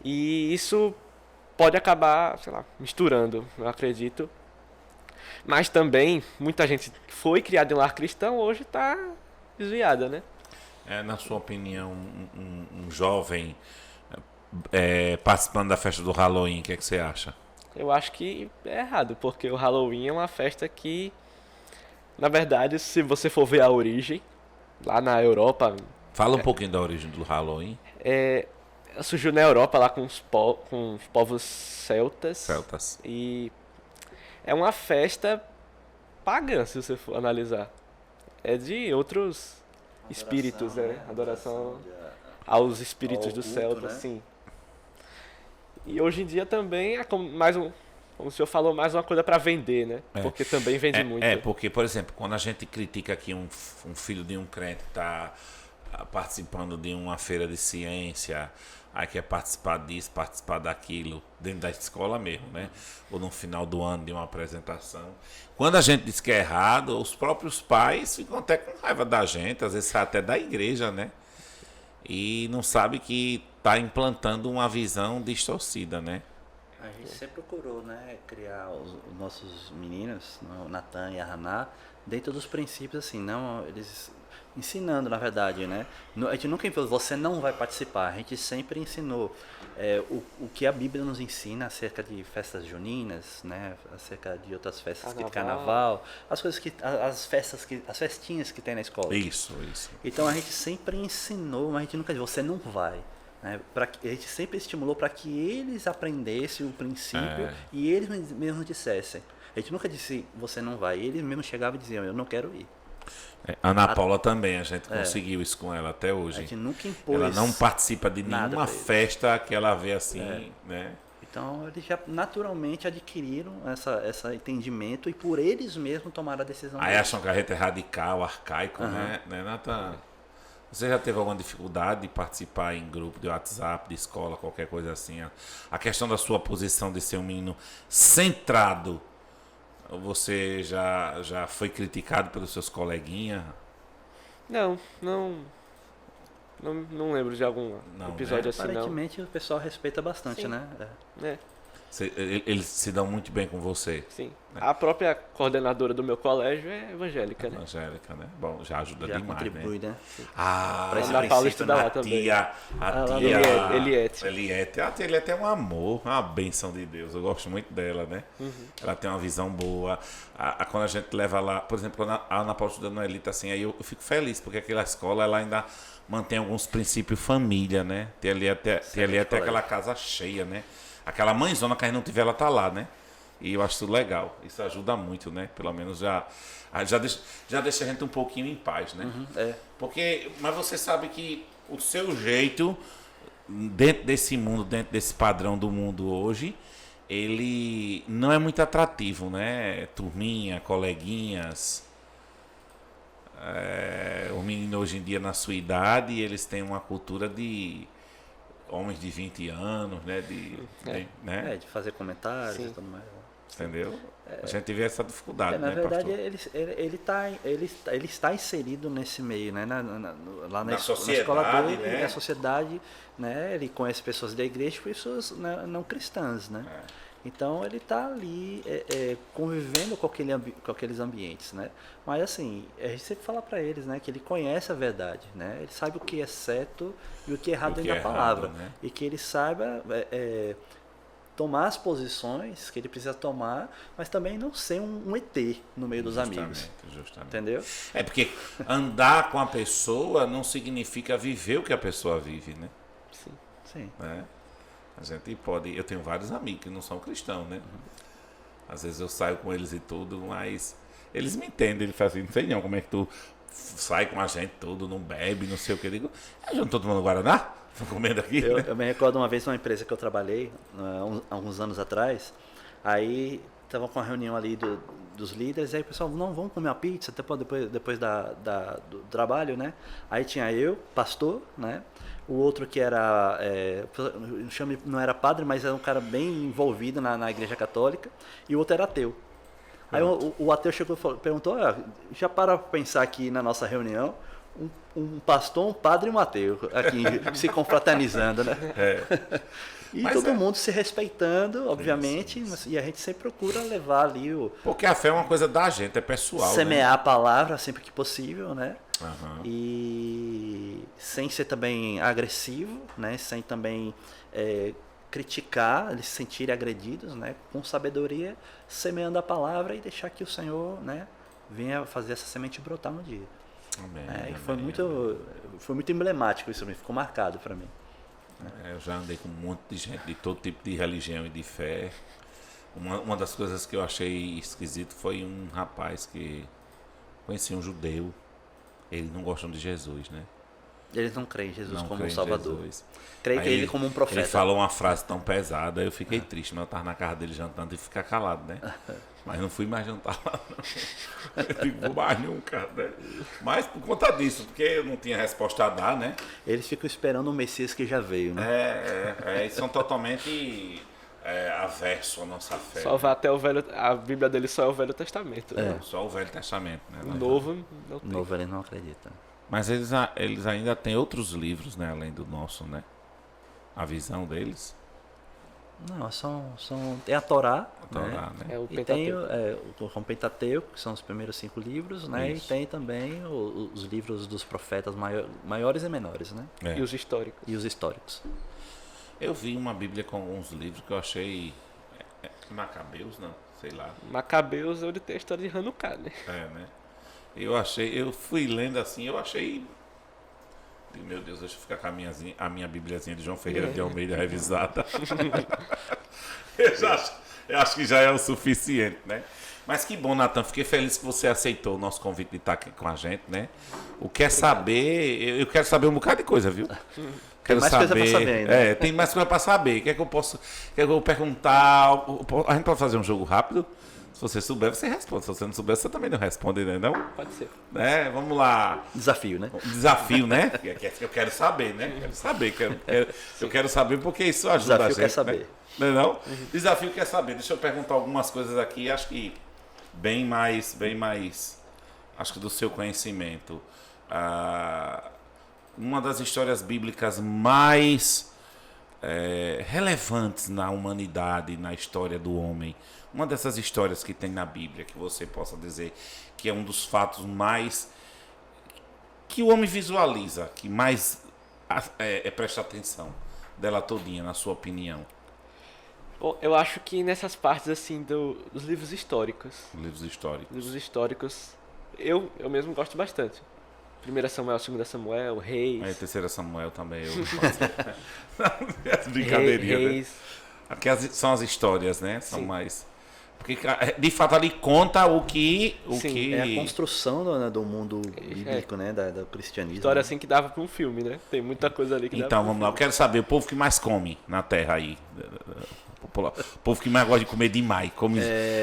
E isso pode acabar, sei lá, misturando, eu acredito. Mas também, muita gente que foi criada em lar cristão hoje está desviada, né? Na sua opinião, um jovem participando da festa do Halloween, o que é que você acha? Eu acho que é errado, porque o Halloween é uma festa que, na verdade, se você for ver a origem, lá na Europa... Fala um pouquinho da origem do Halloween. surgiu na Europa lá com os povos celtas. Celtas. E é uma festa pagã, se você for analisar. É de outros espíritos, né? Adoração aos espíritos ao do culto, celta, né? sim. E hoje em dia também é como o senhor falou, mais uma coisa para vender, né? Porque também vende muito. Porque, por exemplo, quando a gente critica que um filho de um crente está participando de uma feira de ciência, aí quer participar disso, participar daquilo, dentro da escola mesmo, né? Ou no final do ano de uma apresentação. Quando a gente diz que é errado, os próprios pais ficam até com raiva da gente, às vezes até da igreja, né? E não sabe que está implantando uma visão distorcida, né? A gente sempre procurou, né, criar os nossos meninos, o Natan e a Haná, dentro dos princípios, assim, não, eles ensinando, na verdade, né? A gente nunca falou, você não vai participar, a gente sempre ensinou o que a Bíblia nos ensina acerca de festas juninas, né, acerca de outras festas, carnaval, as coisas as festinhas que tem na escola. Isso. Então a gente sempre ensinou, mas a gente nunca disse, você não vai. Né? A gente sempre estimulou para que eles aprendessem o princípio e eles mesmos dissessem. A gente nunca disse, você não vai. Eles mesmos chegavam e diziam, eu não quero ir. Ana Paula também, a gente conseguiu isso com ela até hoje. A gente nunca impôs. Ela não participa de nada nenhuma pra eles. festa que ela vê assim, né? Então eles já naturalmente adquiriram esse entendimento e por eles mesmos tomaram a decisão. Aí deles. acham que a gente é radical, arcaico, né, Nathan? Você já teve alguma dificuldade de participar em grupo de WhatsApp, de escola, qualquer coisa assim? A questão da sua posição de ser um menino centrado, você já foi criticado pelos seus coleguinhas? Não lembro de algum Não, episódio né? assim, não. Aparentemente o pessoal respeita bastante, Sim. né? É, Eles se dão muito bem com você? sim. A própria coordenadora do meu colégio é evangélica, né? Evangélica, né? Bom, já ajuda Já demais, contribui, né? né? Pra esse Ana Paula princípio estuda lá na também. tia, Eliette. Eliette. A tia Eliette é um amor, uma bênção de Deus. Eu gosto muito dela, né? Ela tem uma visão boa. Quando a gente leva lá, por exemplo, quando a Ana Paula estuda no Elite, assim, aí eu fico feliz, porque aquela escola, ela ainda mantém alguns princípios família, né? Tia Eliette é aquela casa cheia, né? Aquela mãezona que a gente não tiver, ela tá lá, né? E eu acho isso legal. Isso ajuda muito, né? Pelo menos já deixa a gente um pouquinho em paz, né? Mas você sabe que o seu jeito, dentro desse mundo, dentro desse padrão do mundo hoje, ele não é muito atrativo, né? Turminha, coleguinhas. Os meninos hoje em dia, na sua idade, eles têm uma cultura de homens de 20 anos, né? Né? De fazer comentários Sim. e tudo mais. Entendeu? A gente vê essa dificuldade, Na né, verdade, pastor? ele está inserido nesse meio, né? Lá na sociedade, escola dele, né? na sociedade, né? Ele conhece pessoas da igreja e pessoas, né, não cristãs, né? Então ele está ali convivendo com aqueles ambientes, né? Mas assim, a gente sempre fala para eles, né, que ele conhece a verdade, né? Ele sabe o que é certo e o que é errado dentro da palavra, né? e que ele saiba tomar as posições que ele precisa tomar, mas também não ser um ET no meio dos amigos. Justamente. Entendeu? Porque andar com a pessoa não significa viver o que a pessoa vive, né? Sim. Né? A gente pode... Eu tenho vários amigos que não são cristãos, né? Às vezes eu saio com eles e tudo, mas eles me entendem. Eles falam assim, não sei não como é que tu sai com a gente tudo, não bebe, não sei o que. Eu digo, eu já não tô tomando Guaraná? Tô comendo aqui, né? Eu me recordo uma vez numa empresa que eu trabalhei, há alguns anos atrás, aí estava com uma reunião ali dos líderes, aí o pessoal, não, vamos comer uma pizza depois do trabalho, né? Aí tinha eu, pastor, né? O outro que era, não era padre, mas era um cara bem envolvido na igreja católica, e o outro era ateu. Aí o ateu chegou e perguntou, já para pensar aqui na nossa reunião, um pastor, um padre e um ateu aqui se confraternizando, né? E Mas todo mundo se respeitando, obviamente, isso. E a gente sempre procura levar ali Porque a fé é uma coisa da gente, é pessoal, semear a palavra sempre que possível, né? Uhum. E sem ser também agressivo, né? Sem também criticar, eles se sentirem agredidos, né? Com sabedoria, semeando a palavra e deixar que o Senhor, né, venha fazer essa semente brotar no dia. Amém, E foi muito emblemático isso, ficou marcado para mim. Eu já andei com um monte de gente de todo tipo de religião e de fé. Uma das coisas que eu achei esquisito foi um rapaz que conhecia um judeu. Eles não gostam de Jesus, né? Eles não creem em Jesus Não como creem um em Salvador. Jesus. Creem Aí ele como um profeta. Ele falou uma frase tão pesada, eu fiquei triste, mas eu tava na casa dele jantando e ficar calado, né? Mas não fui mais jantar lá, não. Eu digo, vou mais nunca, né? Mas por conta disso, porque eu não tinha resposta a dar, né? Eles ficam esperando o Messias que já veio, né? Eles são totalmente aversos à nossa fé. Só vai até o Velho... A Bíblia dele só é o Velho Testamento. né? Só o Velho Testamento, né? O Novo não O tem. novo eles não acreditam. Mas eles ainda têm outros livros, né? Além do nosso, né? A visão deles. Não, tem a Torá, A Torá, né? É o e tem Pentateuco. o Pentateuco, que são os primeiros 5 livros, né? Isso. E tem também os livros dos profetas maiores e menores, né? É. E os históricos. E os históricos. Eu vi uma Bíblia com alguns livros que eu achei. Macabeus, não, sei lá. Macabeus, ele tem a história de Hanukkah, né? Né? Eu fui lendo assim, eu achei. Meu Deus, deixa eu ficar com a minha Bíbliazinha de João Ferreira de Almeida revisada. Eu acho que já é o suficiente, né? Mas que bom, Natan. Fiquei feliz que você aceitou o nosso convite de estar aqui com a gente, né? O Quer Saber, eu quero saber um bocado de coisa, viu? Quero mais coisa pra saber ainda. Tem mais coisa pra saber. O que é que eu posso. O que é que eu vou perguntar? A gente pode fazer um jogo rápido? Se você souber, você responde. Se você não souber, você também não responde, né? Não? Pode ser. Né? Vamos lá. Desafio, né? Desafio, né? Eu quero saber, né? Eu quero saber porque isso ajuda Desafio a gente. quer saber. Né? Não é não? Desafio quer saber. Deixa eu perguntar algumas coisas aqui, acho que bem mais, acho que do seu conhecimento. Uma das histórias bíblicas mais relevantes na humanidade, na história do homem. Uma dessas histórias que tem na Bíblia, que você possa dizer que é um dos fatos mais que o homem visualiza, que mais presta atenção dela todinha, na sua opinião. Bom, eu acho que nessas partes, assim, dos livros históricos. Livros históricos. Livros históricos, eu mesmo gosto bastante. 1 Samuel, 2 Samuel, Reis. 3 Samuel também. As brincadeirinhas, né? Reis. Aqui são as histórias, né? São Sim. mais. Porque, de fato, ali conta o que. Sim, É a construção do mundo bíblico, né? Do cristianismo. História assim que dava pra um filme, né? Tem muita coisa ali que dava Então, pra um vamos lá. Eu quero saber o povo que mais come na Terra aí. O povo que mais gosta de comer demais.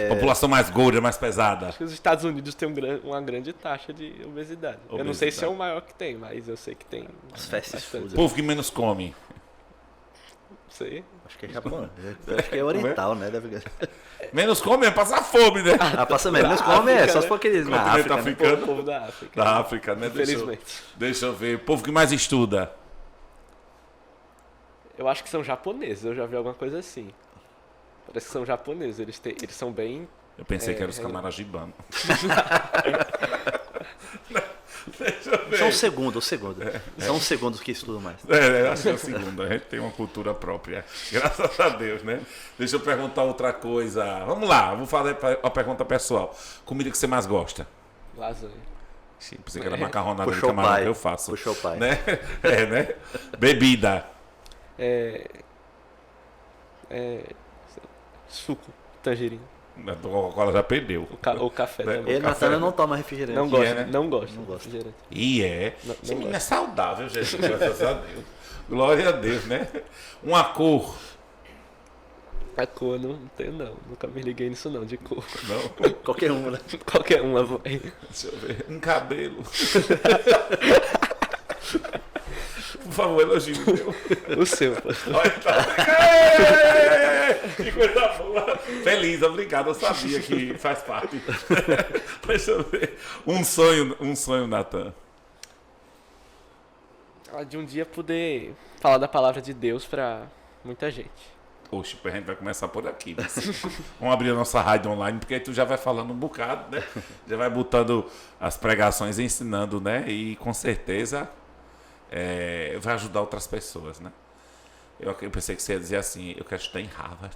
População mais gorda, mais pesada. Acho que os Estados Unidos têm uma grande taxa de obesidade. Eu não sei se é o maior que tem, mas eu sei que tem. Os fast bastante. food. O povo que menos come. Não sei. Acho que é japonês. Acho que é oriental, né? Menos come é passar fome, né? Passa menos come, África, só né? se for aqueles na Continente África, né? africano. O povo da África. Da África, né? Infelizmente. Deixa eu ver. O povo que mais estuda. Eu acho que são japoneses, eu já vi alguma coisa assim. Parece que são japoneses, eles são bem... Eu pensei que eram os camaragibanos. São os segundos. São os segundos que estudam mais. Acho que é o segundo. A gente tem uma cultura própria. Graças a Deus, né? Deixa eu perguntar outra coisa. Vamos lá, vou fazer a pergunta pessoal. Comida que você mais gosta? Lasanha. Sim, pensei que era macarronada de Puxou o camarão pai. que eu faço. Puxou o pai. Né? Né? Bebida. Suco, tangerina. A Coca-Cola já perdeu. O café Né? também. Ele, Natana, não toma refrigerante. Não gosto, né? não gosto. Não de gosto. refrigerante. E é. Não Esse menino é gosto. saudável, Jesus. Graças a Deus. Glória a Deus, né? Uma cor. A cor não tenho não, nunca me liguei nisso não, de cor. Não. Qualquer uma, né? Qualquer uma, vai. Deixa eu ver. Um cabelo. Por favor, elogio o meu. O seu, pastor. Olha, tá. Que coisa boa. Feliz, obrigado. Eu sabia que faz parte. Deixa eu ver. Um sonho, Natan. De um dia poder falar da palavra de Deus pra muita gente. Poxa, a gente vai começar por aqui. Vamos abrir a nossa rádio online, porque aí tu já vai falando um bocado, né? Já vai botando as pregações, ensinando, né? E com certeza vai ajudar outras pessoas, né? Eu pensei que você ia dizer assim, eu quero estudar em Harvard.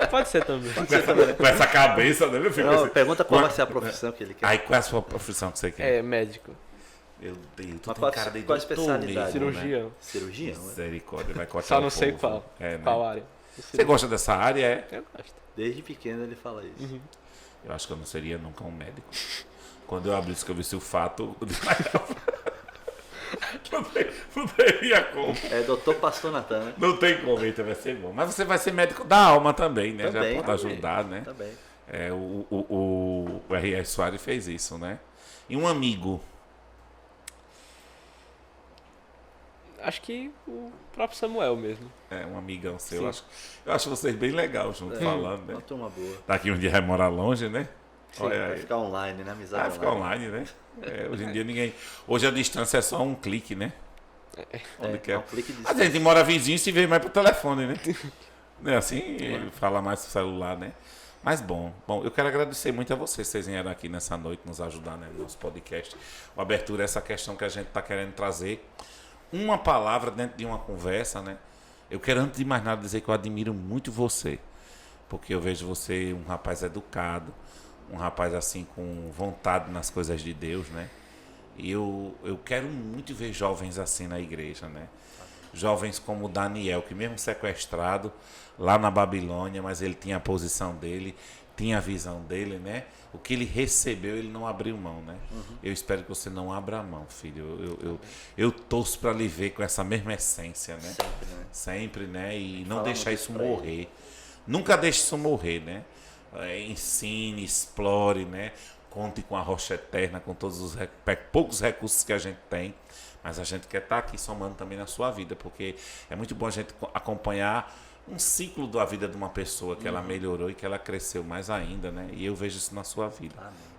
Pode ser também. Com essa cabeça, né, meu filho? Não, pergunta qual vai ser a profissão que ele quer. Aí, qual é a sua profissão que você quer? Médico. Meu Deus, tu Mas tem cara de qual a doutor especialidade? mesmo, Cirurgião. Né? Cirurgia, não é? Misericórdia, vai cortar Só o não sei povo. qual. É, né? Qual área. Você gosta dessa área? É? Eu gosto. Desde pequeno ele fala isso. Eu acho que eu não seria nunca um médico. Quando eu abrisse que eu visse o fato, não teria como. É doutor Pastor Natan, né? Não tem como, então vai ser bom. Mas você vai ser médico da alma também, né? Também, Já pode também. ajudar, né? Também. É, o R.R. Soares fez isso, né? E um amigo. Acho que o próprio Samuel mesmo. É, um amigão seu. Sim. Eu acho vocês bem legais juntos falando, né? Uma turma boa. Daqui um dia vai morar longe, né? Sim, Olha vai aí. ficar online, né? Amizade Vai ficar online, né? É, hoje em dia ninguém. Hoje a distância é só um clique, né? Onde quer. É um clique de A gente mora vizinho e se vê mais pro telefone, né? Não é assim? Fala mais pro celular, né? Mas bom, eu quero agradecer muito a vocês que vocês vieram aqui nessa noite nos ajudar, né, no nosso podcast. O Abertura é essa questão que a gente está querendo trazer. Uma palavra dentro de uma conversa, né? Eu quero, antes de mais nada, dizer que eu admiro muito você. Porque eu vejo você um rapaz educado, um rapaz assim com vontade nas coisas de Deus, né? E eu quero muito ver jovens assim na igreja, né? Jovens como o Daniel, que mesmo sequestrado lá na Babilônia, mas ele tinha a posição dele, tinha a visão dele, né? O que ele recebeu, ele não abriu mão, né? Eu espero que você não abra a mão, filho. Eu torço para lhe ver com essa mesma essência, né? Sempre, né? Sempre, né? E não Falamos deixar isso isso pra morrer. Nunca deixe isso morrer, né? Ensine, explore, né? Conte com a rocha eterna, com todos os poucos recursos que a gente tem. Mas a gente quer estar aqui somando também na sua vida, porque é muito bom a gente acompanhar um ciclo da vida de uma pessoa, que ela melhorou e que ela cresceu mais ainda, né? E eu vejo isso na sua vida,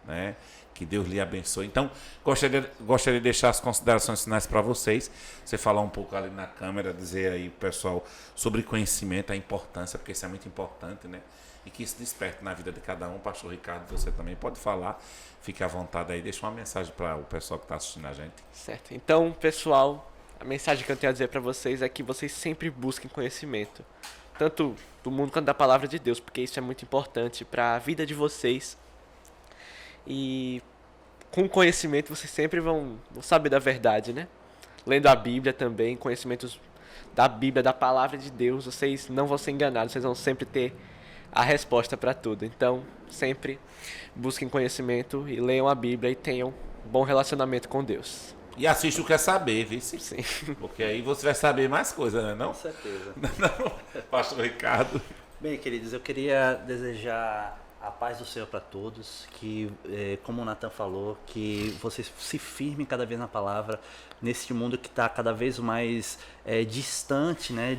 né? Que Deus lhe abençoe. Então, gostaria de deixar as considerações finais para vocês. Você falar um pouco ali na câmera, dizer aí, pessoal, sobre conhecimento, a importância, porque isso é muito importante, né? E que isso desperte na vida de cada um. Pastor Ricardo, você também pode falar. Fique à vontade aí. Deixa uma mensagem para o pessoal que está assistindo a gente. Certo. Então, pessoal, a mensagem que eu tenho a dizer para vocês é que vocês sempre busquem conhecimento. Tanto do mundo quanto da palavra de Deus, porque isso é muito importante para a vida de vocês. E com conhecimento vocês sempre vão saber da verdade, né? Lendo a Bíblia também, conhecimentos da Bíblia, da palavra de Deus, vocês não vão ser enganados, vocês vão sempre ter a resposta para tudo. Então, sempre busquem conhecimento e leiam a Bíblia e tenham um bom relacionamento com Deus. E assiste o Quer Saber, viu? Sim. Porque aí você vai saber mais coisas, né? Não? Com certeza. Não, Pastor Ricardo. Bem, queridos, eu queria desejar a paz do Senhor para todos, que, como o Natan falou, que vocês se firmem cada vez na palavra, nesse mundo que está cada vez mais distante, né?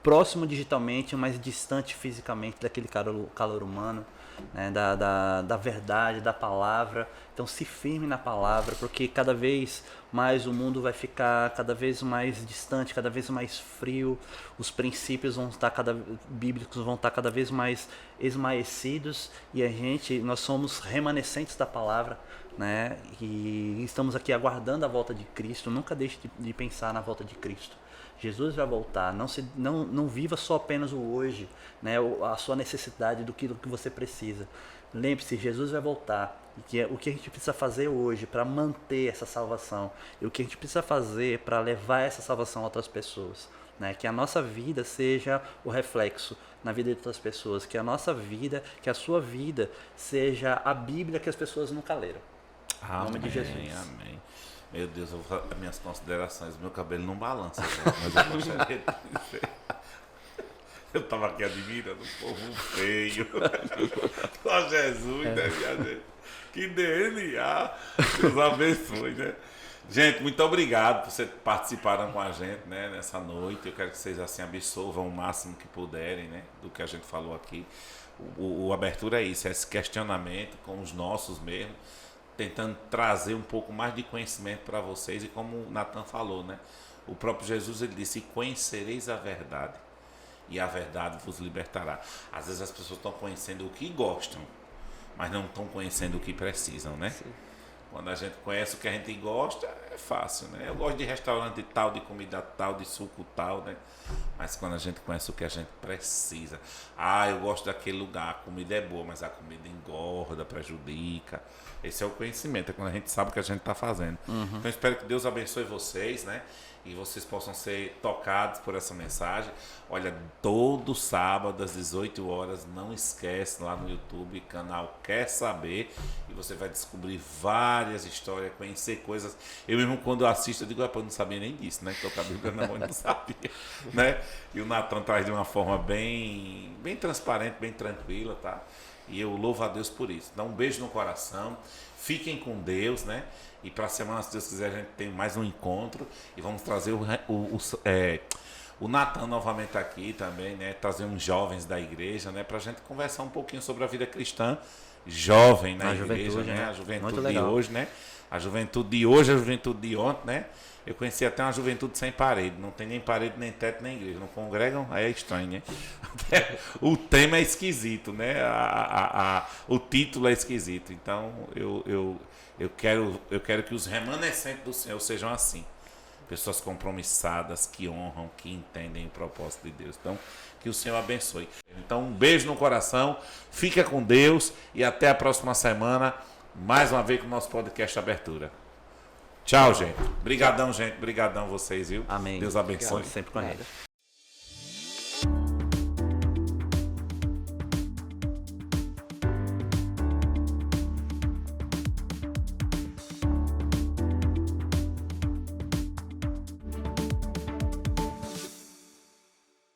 Próximo digitalmente, mas distante fisicamente daquele calor humano, né? Da verdade, da palavra. Então se firme na palavra, porque cada vez mais o mundo vai ficar cada vez mais distante, cada vez mais frio. Os princípios bíblicos vão estar cada vez mais esmaecidos e nós somos remanescentes da palavra, né? E estamos aqui aguardando a volta de Cristo. Nunca deixe de pensar na volta de Cristo. Jesus vai voltar, não viva só apenas o hoje, né? A sua necessidade do que você precisa. Lembre-se, Jesus vai voltar. E o que a gente precisa fazer hoje para manter essa salvação, e o que a gente precisa fazer para levar essa salvação a outras pessoas, né? Que a nossa vida seja o reflexo na vida de outras pessoas, que a sua vida seja a Bíblia que as pessoas nunca leram. Amém, nome de Jesus. Amém. Meu Deus, eu vou fazer as minhas considerações. Meu cabelo não balança, gente, mas eu gostaria de dizer. Eu estava aqui admirando o povo feio. Só Jesus, né, minha gente? Que DNA. Deus abençoe, né? Gente, muito obrigado por vocês participaram com a gente, né, nessa noite. Eu quero que vocês assim absorvam o máximo que puderem, né, do que a gente falou aqui. O Abertura é isso, é esse questionamento com os nossos mesmo, tentando trazer um pouco mais de conhecimento para vocês. E como o Natan falou, né, o próprio Jesus, ele disse: conhecereis a verdade e a verdade vos libertará. Às vezes as pessoas estão conhecendo o que gostam, mas não estão conhecendo o que precisam, né? Sim. Quando a gente conhece o que a gente gosta, é fácil, né? Eu gosto de restaurante tal, de comida tal, de suco tal, né? Mas quando a gente conhece o que a gente precisa. Ah, eu gosto daquele lugar, a comida é boa, mas a comida engorda, prejudica. Esse é o conhecimento, é quando a gente sabe o que a gente está fazendo. Então, eu espero que Deus abençoe vocês, né? E vocês possam ser tocados por essa mensagem. Olha, todo sábado às 18 horas, não esquece lá no YouTube, canal Quer Saber, e você vai descobrir várias histórias, conhecer coisas. Eu mesmo quando assisto, eu digo, eu não sabia nem disso, né? Que eu acabei na mão e não sabia, né? E o Natan traz de uma forma bem transparente, bem tranquila, tá? E eu louvo a Deus por isso. Dá um beijo no coração, fiquem com Deus, né? E para a semana, se Deus quiser, a gente tem mais um encontro e vamos trazer o Natan novamente aqui também, né? Trazer uns jovens da igreja, né? Para a gente conversar um pouquinho sobre a vida cristã jovem na igreja, né? A juventude de hoje, né? A juventude de hoje, a juventude de ontem, né? Eu conheci até uma juventude sem parede. Não tem nem parede, nem teto, nem igreja. Não congregam? Aí é estranho, né? O tema é esquisito, né? O título é esquisito. Então, eu quero que os remanescentes do Senhor sejam assim. Pessoas compromissadas, que honram, que entendem o propósito de Deus. Então, que o Senhor abençoe. Então, um beijo no coração. Fica com Deus. E até a próxima semana. Mais uma vez com o nosso podcast Abertura. Tchau, gente. Obrigadão, gente. Obrigadão vocês, viu? Amém. Deus abençoe. Sempre com a gente.